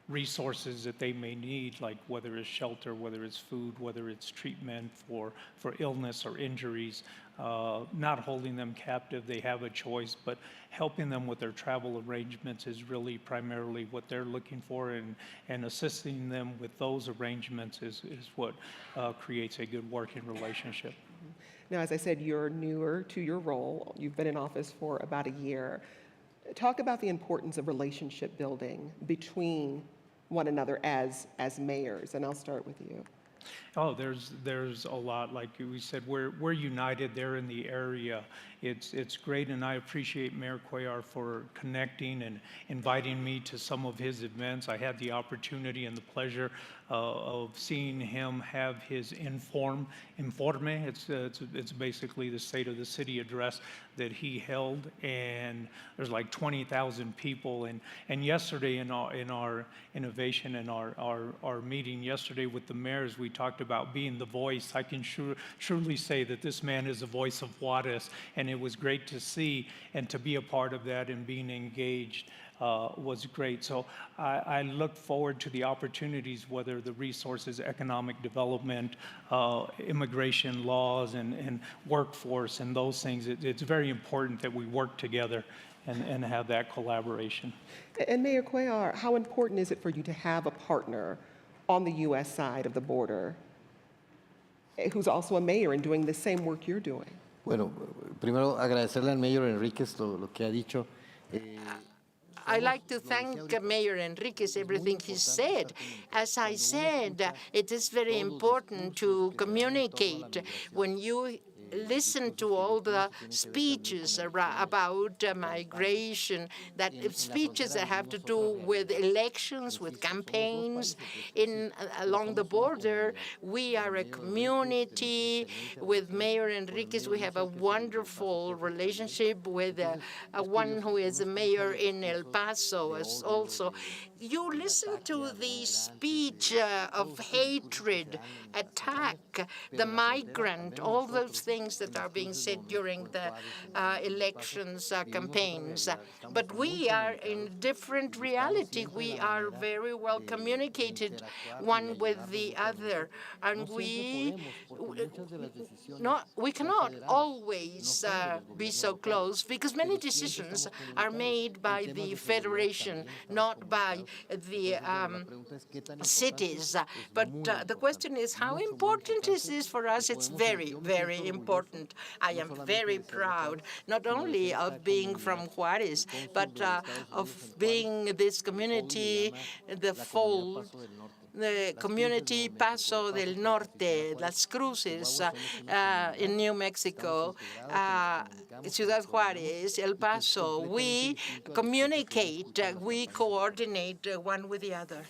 resources that they may need, like whether it's shelter, whether it's food, whether it's treatment for illness or injuries, not holding them captive, they have a choice, but helping them with their travel arrangements is really primarily what they're looking for, and assisting them with those arrangements is what creates a good working relationship. Now, as I said, you're newer to your role. You've been in office for about a year. Talk about the importance of relationship building between one another as mayors, and I'll start with you. Oh, there's a lot. Like we said, we're united there in the area. It's great, and I appreciate Mayor Cuellar for connecting and inviting me to some of his events. I had the opportunity and the pleasure of seeing him have his informe. It's basically the State of the City address that he held, and there's like 20,000 people. And yesterday in our innovation and our meeting yesterday with the mayors, we talked about being the voice. I can truly say that this man is the voice of Juárez, and it was great to see and to be a part of that, and being engaged was great. So I look forward to the opportunities, whether the resources, economic development, immigration laws, and workforce, and those things. It's very important that we work together and have that collaboration. And Mayor Cuellar, how important is it for you to have a partner on the U.S. side of the border who's also a mayor and doing the same work you're doing? Bueno, primero agradecerle al Mayor Enríquez lo que ha dicho. I like to thank Mayor Enriquez, everything he said. As I said, it is very important to communicate. When you listen to all the speeches about migration, that speeches that have to do with elections, with campaigns. Along the border, we are a community. With Mayor Enriquez, we have a wonderful relationship with one who is a mayor in El Paso also. You listen to the speech of hatred, attack, the migrant, all those things that are being said during the elections campaigns. But we are in a different reality. We are very well communicated one with the other. And we cannot always be so close because many decisions are made by the federation, not by the cities. But the question is, how important is this for us? It's very, very important. I am very proud, not only of being from Juarez, but of being this community, the community Paso del Norte, Las Cruces in New Mexico, Ciudad Juarez, El Paso. We communicate, we coordinate one with the other.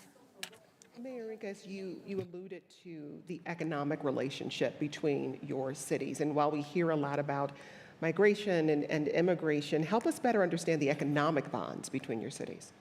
Mayor Enriquez, you alluded to the economic relationship between your cities. And while we hear a lot about migration and immigration, help us better understand the economic bonds between your cities.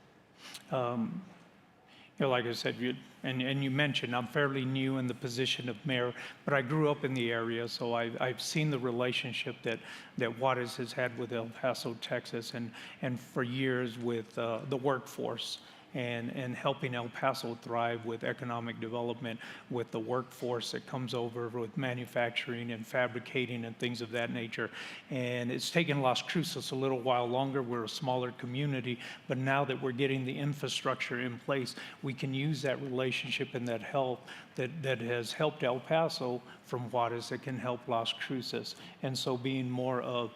Like I said, you mentioned, I'm fairly new in the position of mayor, but I grew up in the area, so I've seen the relationship that Juarez has had with El Paso, Texas, and for years with the workforce. And helping El Paso thrive with economic development, with the workforce that comes over, with manufacturing and fabricating and things of that nature. And it's taken Las Cruces a little while longer. We're a smaller community, but now that we're getting the infrastructure in place, we can use that relationship and that help that has helped El Paso from Juarez, that can help Las Cruces. And so being more of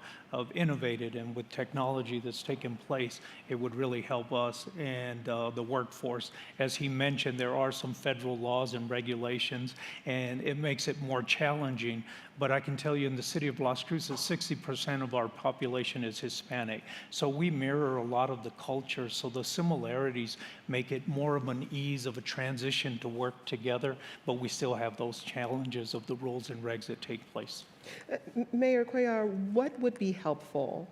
innovated and with technology that's taken place, it would really help us and the workforce. As he mentioned, there are some federal laws and regulations, and it makes it more challenging. But I can tell you in the city of Las Cruces, 60% of our population is Hispanic. So we mirror a lot of the culture. So the similarities make it more of an ease of a transition to work together, but we still have those challenges of the rules and regs that take place. Mayor Cuellar, what would be helpful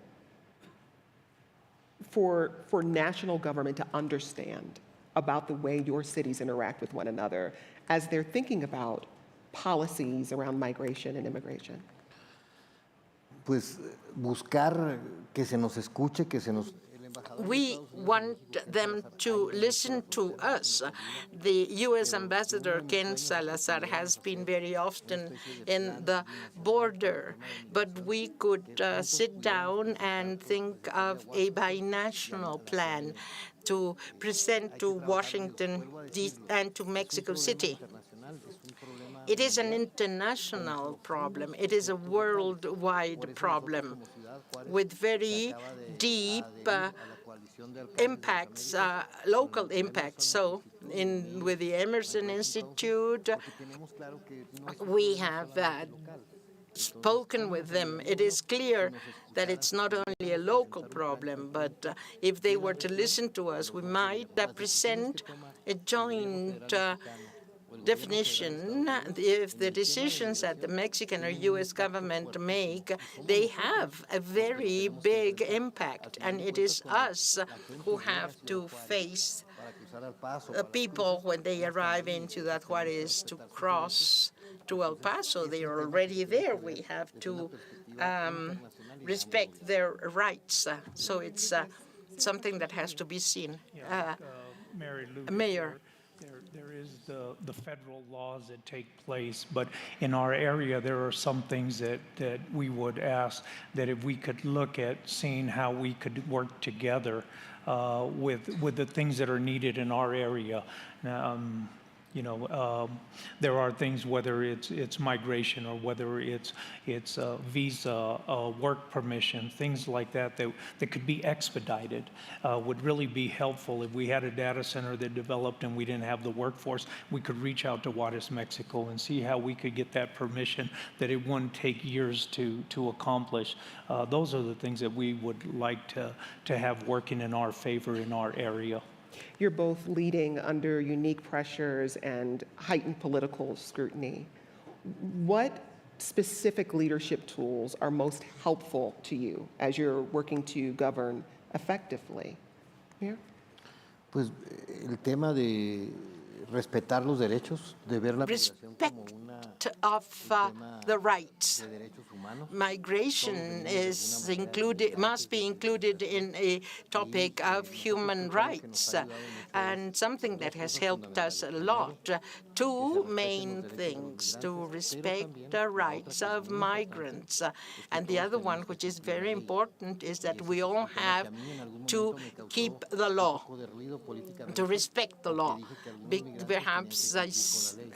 for national government to understand about the way your cities interact with one another as they're thinking about policies around migration and immigration? Pues buscar que se nos escuche, que se nos... We want them to listen to us. The U.S. Ambassador Ken Salazar has been very often in the border, but we could sit down and think of a binational plan to present to Washington and to Mexico City. It is an international problem. It is a worldwide problem with very deep impacts, local impacts. So with the Emerson Institute, we have spoken with them. It is clear that it's not only a local problem, but if they were to listen to us, we might present a joint definition. If the decisions that the Mexican or U.S. government make, they have a very big impact, and it is us who have to face people when they arrive into that Juarez to cross to El Paso. They are already there. We have to respect their rights. So it's something that has to be seen. Mayor. There is the federal laws that take place, but in our area, there are some things that we would ask that if we could look at seeing how we could work together with the things that are needed in our area. There are things, whether it's migration or whether it's visa, work permission, things like that could be expedited, would really be helpful. If we had a data center that developed and we didn't have the workforce, we could reach out to Juarez, Mexico, and see how we could get that permission that it wouldn't take years to accomplish. Those are the things that we would like to have working in our favor in our area. You're both leading under unique pressures and heightened political scrutiny. What specific leadership tools are most helpful to you as you're working to govern effectively? Mayor? Pues el tema de respetar los derechos, de ver la migración como una of the rights. Migration must be included in a topic of human rights, and something that has helped us a lot. Two main things: to respect the rights of migrants, and the other one, which is very important, is that we all have to keep the law, to respect the law. Perhaps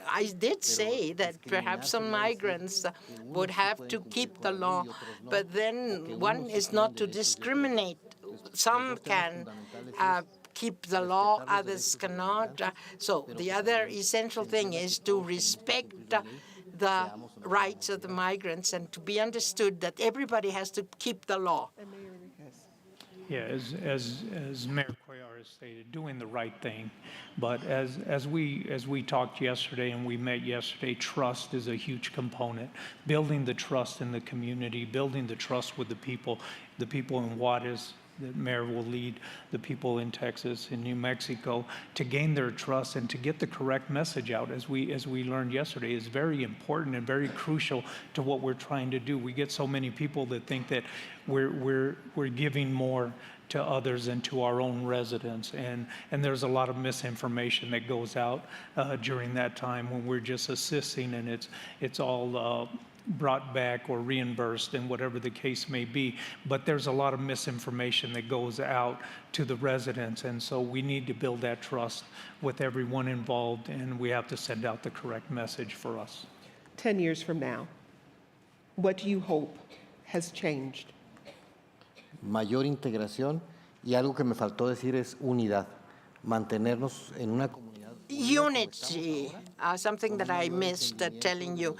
I did say that perhaps some migrants would have to keep the law, but then one is not to discriminate. Some can keep the law, others cannot. So the other essential thing is to respect the rights of the migrants and to be understood that everybody has to keep the law. Yeah, as Mayor Cuellar has stated, doing the right thing. But as we talked yesterday and we met yesterday, trust is a huge component. Building the trust in the community, building the trust with the people in Juarez, the mayor will lead, the people in Texas, in New Mexico, to gain their trust and to get the correct message out, as we learned yesterday, is very important and very crucial to what we're trying to do. We get so many people that think that we're giving more to others and to our own residents, and there's a lot of misinformation that goes out during that time when we're just assisting, and it's all brought back or reimbursed, and whatever the case may be. But there's a lot of misinformation that goes out to the residents, and so we need to build that trust with everyone involved, and we have to send out the correct message for us. 10 years from now, what do you hope has changed? Mayor integración, y algo que me faltó decir es unidad, mantenernos en una comunidad. Unity, something that I missed telling you,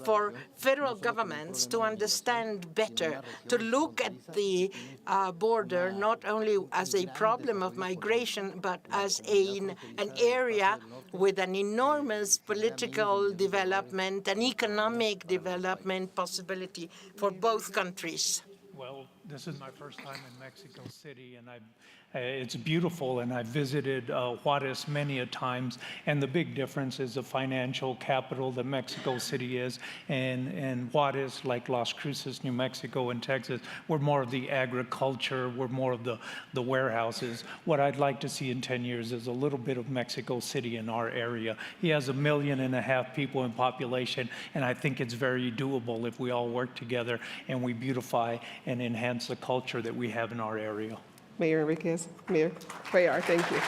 for federal governments to understand better, to look at the border not only as a problem of migration, but as an area with an enormous political development and economic development possibility for both countries. Well, this is my first time in Mexico City, and it's beautiful, and I've visited Juarez many a times, and the big difference is the financial capital that Mexico City is, and Juarez, like Las Cruces, New Mexico, and Texas, we're more of the agriculture, we're more of the warehouses. What I'd like to see in 10 years is a little bit of Mexico City in our area. He has 1.5 million people in population, and I think it's very doable if we all work together and we beautify and enhance the culture that we have in our area. Mayor Enriquez, Mayor Cuellar, thank you.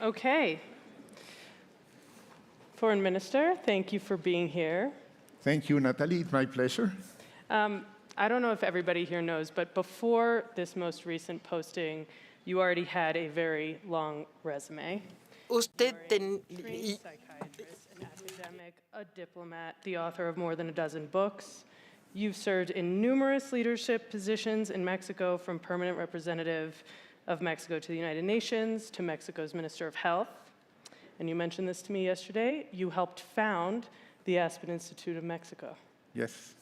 Okay. Foreign Minister, thank you for being here. Thank you, Natalie. It's my pleasure. I don't know if everybody here knows, but before this most recent posting, you already had a very long resume. Usted trained psychiatrist, an academic, a diplomat, the author of more than a dozen books. You've served in numerous leadership positions in Mexico, from permanent representative of Mexico to the United Nations to Mexico's Minister of Health. And you mentioned this to me yesterday. You helped found the Aspen Institute of Mexico. Yes.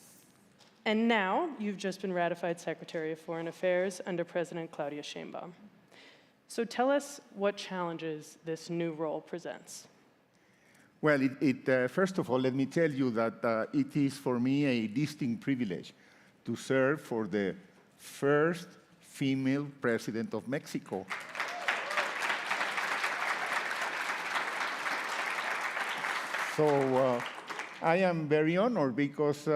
And now you've just been ratified Secretary of Foreign Affairs under President Claudia Sheinbaum. So tell us what challenges this new role presents. Well, first of all, let me tell you that it is for me a distinct privilege to serve for the first female president of Mexico. So I am very honored because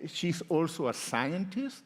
she's also a scientist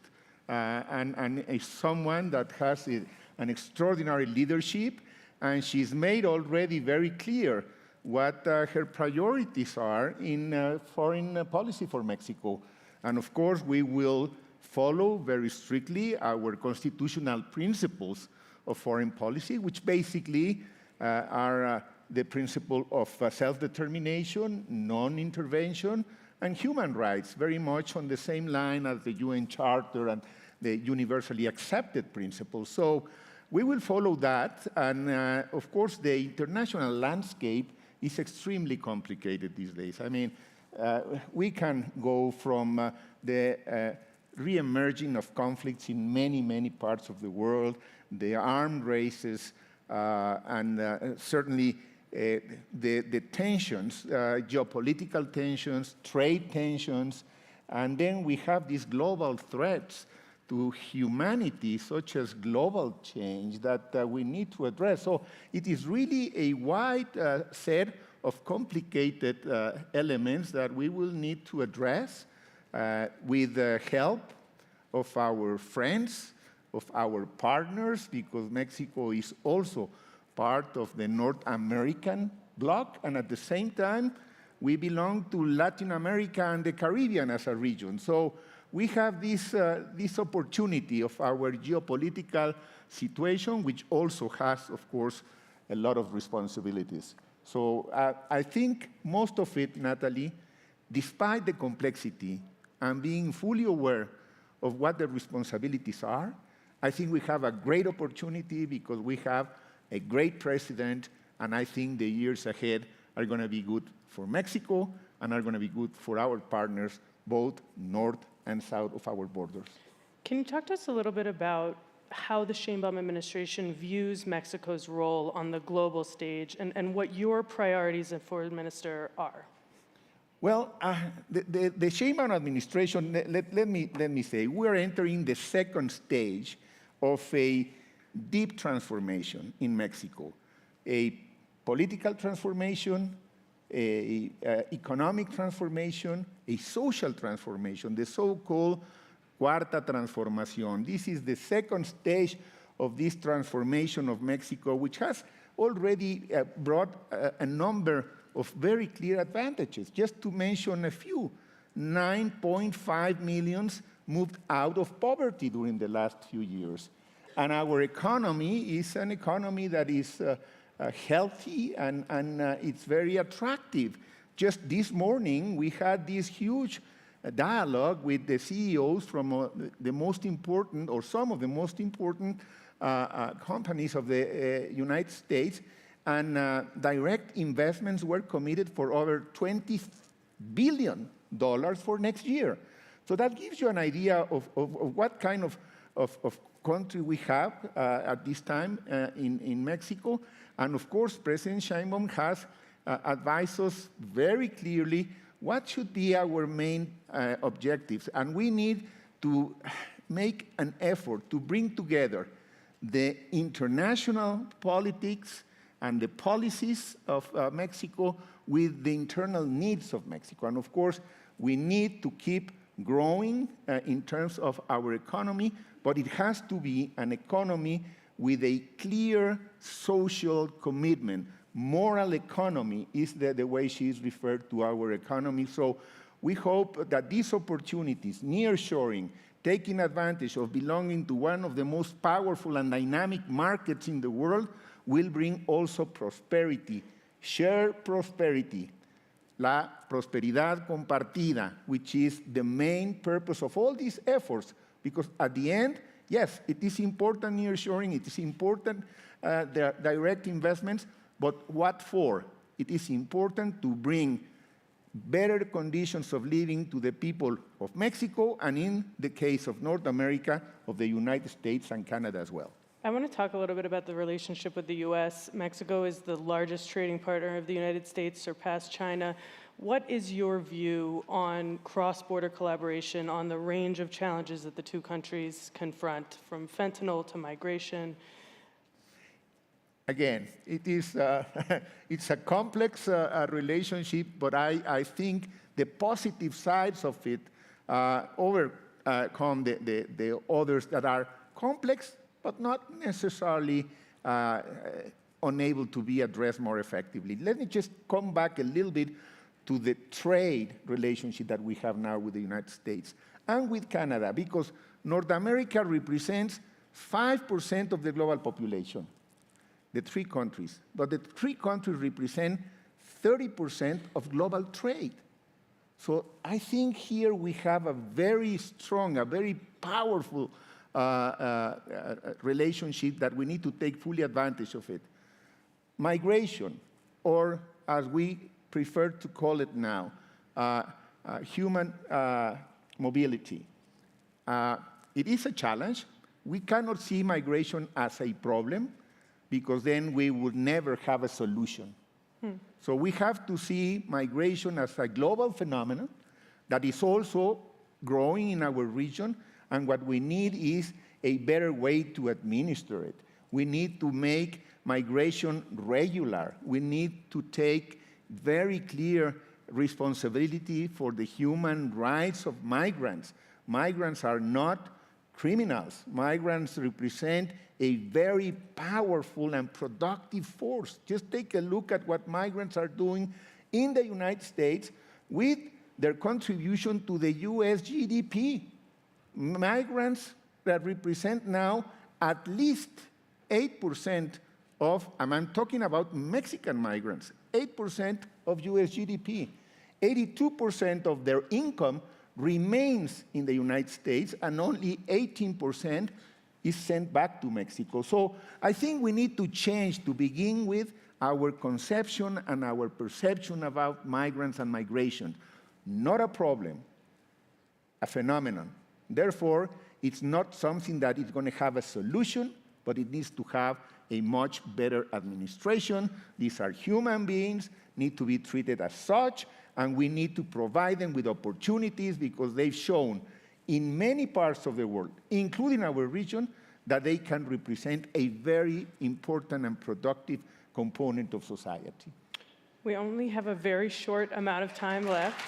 and is someone that has an extraordinary leadership, and she's made already very clear what her priorities are in foreign policy for Mexico. And of course, we will follow very strictly our constitutional principles of foreign policy, which basically are the principle of self-determination, non-intervention, and human rights, very much on the same line as the UN Charter and the universally accepted principles. So we will follow that, and of course, the international landscape is extremely complicated these days. I mean, we can go from the re-emerging of conflicts in many, many parts of the world, the armed races, and certainly the tensions, geopolitical tensions, trade tensions, and then we have these global threats to humanity, such as global change, that we need to address. So it is really a wide set of complicated elements that we will need to address with the help of our friends, of our partners, because Mexico is also part of the North American bloc, and at the same time, we belong to Latin America and the Caribbean as a region. So we have this opportunity of our geopolitical situation, which also has, of course, a lot of responsibilities. So I think most of it, Natalie, despite the complexity and being fully aware of what the responsibilities are, I think we have a great opportunity because we have a great president, and I think the years ahead are going to be good for Mexico and are going to be good for our partners, both north and south of our borders. Can you talk to us a little bit about how the Sheinbaum administration views Mexico's role on the global stage and what your priorities as foreign minister are? Well, the Sheinbaum administration, let me say, we're entering the second stage of a deep transformation in Mexico, a political transformation, an economic transformation, a social transformation, the so-called Cuarta Transformación. This is the second stage of this transformation of Mexico, which has already brought a number of very clear advantages. Just to mention a few, 9.5 million moved out of poverty during the last few years. And our economy is an economy that is healthy and it's very attractive. Just this morning, we had this huge dialogue with the CEOs from the most important, or some of the most important companies of the United States, and direct investments were committed for over $20 billion for next year. So that gives you an idea of what kind of country we have at this time in Mexico. And of course, President Sheinbaum has advised us very clearly what should be our main objectives. And we need to make an effort to bring together the international politics and the policies of Mexico with the internal needs of Mexico. And of course, we need to keep growing in terms of our economy, but it has to be an economy with a clear social commitment. Moral economy is the way she is referred to our economy. So we hope that these opportunities, nearshoring, taking advantage of belonging to one of the most powerful and dynamic markets in the world, will bring also prosperity, shared prosperity, la prosperidad compartida, which is the main purpose of all these efforts. Because at the end, yes, it is important nearshoring, it is important the direct investments, but what for? It is important to bring better conditions of living to the people of Mexico, and in the case of North America, of the United States and Canada as well. I want to talk a little bit about the relationship with the U.S. Mexico is the largest trading partner of the United States, surpassed China. What is your view on cross-border collaboration on the range of challenges that the two countries confront, from fentanyl to migration? Again, it is it's a complex relationship, but I think the positive sides of it overcome the others that are complex, but not necessarily unable to be addressed more effectively. Let me just come back a little bit to the trade relationship that we have now with the United States and with Canada, because North America represents 5% of the global population, the three countries. But the three countries represent 30% of global trade. So I think here we have a very strong, a very powerful relationship that we need to take fully advantage of it. Migration, or as we prefer to call it now, human mobility. It is a challenge. We cannot see migration as a problem, because then we would never have a solution. So we have to see migration as a global phenomenon that is also growing in our region, and what we need is a better way to administer it. We need to make migration regular. We need to take very clear responsibility for the human rights of migrants. Migrants are not criminals. Migrants represent a very powerful and productive force. Just take a look at what migrants are doing in the United States with their contribution to the US GDP. Migrants that represent now at least 8% of, and I'm talking about Mexican migrants, 8% of US GDP. 82% of their income remains in the United States, and only 18% is sent back to Mexico. So I think we need to change, to begin with, our conception and our perception about migrants and migration. Not a problem, a phenomenon. Therefore, it's not something that is going to have a solution, but it needs to have a much better administration. These are human beings, need to be treated as such, and we need to provide them with opportunities, because they've shown in many parts of the world, including our region, that they can represent a very important and productive component of society. We only have a very short amount of time left.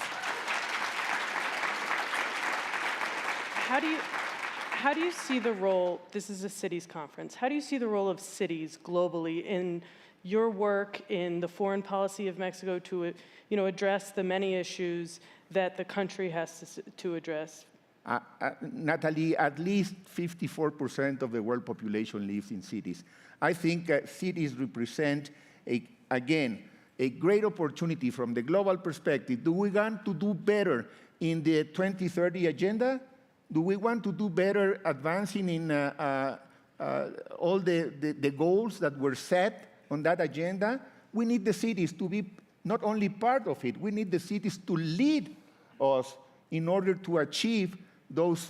How do you see the role, this is a cities conference, how do you see the role of cities globally in your work in the foreign policy of Mexico to address the many issues that the country has to address? Natalie, at least 54% of the world population lives in cities. I think cities represent, again, a great opportunity from the global perspective. Do we want to do better in the 2030 agenda? Do we want to do better advancing in all the goals that were set on that agenda? We need the cities to be not only part of it, we need the cities to lead us in order to achieve those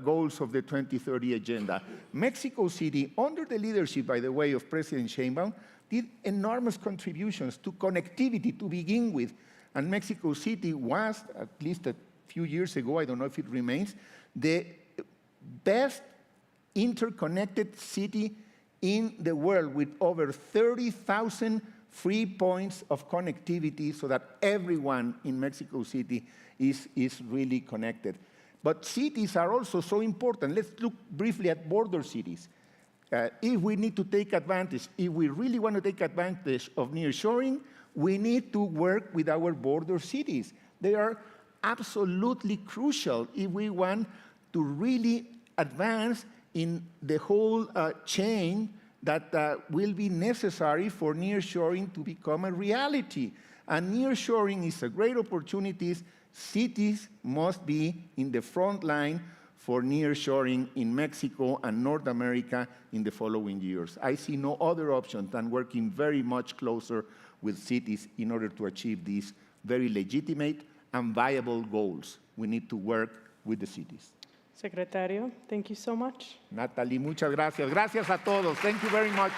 goals of the 2030 agenda. Mexico City, under the leadership, by the way, of President Sheinbaum, did enormous contributions to connectivity to begin with. And Mexico City was, at least a few years ago, I don't know if it remains, the best interconnected city in the world, with over 30,000 free points of connectivity, so that everyone in Mexico City is really connected. But cities are also so important. Let's look briefly at border cities. If we need to take advantage, if we really want to take advantage of nearshoring, we need to work with our border cities. They are absolutely crucial if we want to really advance in the whole chain that will be necessary for nearshoring to become a reality. And nearshoring is a great opportunity. Cities must be in the front line for nearshoring in Mexico and North America in the following years. I see no other option than working very much closer with cities in order to achieve these very legitimate and viable goals. We need to work with the cities. Secretario, thank you so much. Natalie, muchas gracias. Gracias a todos. Thank you very much.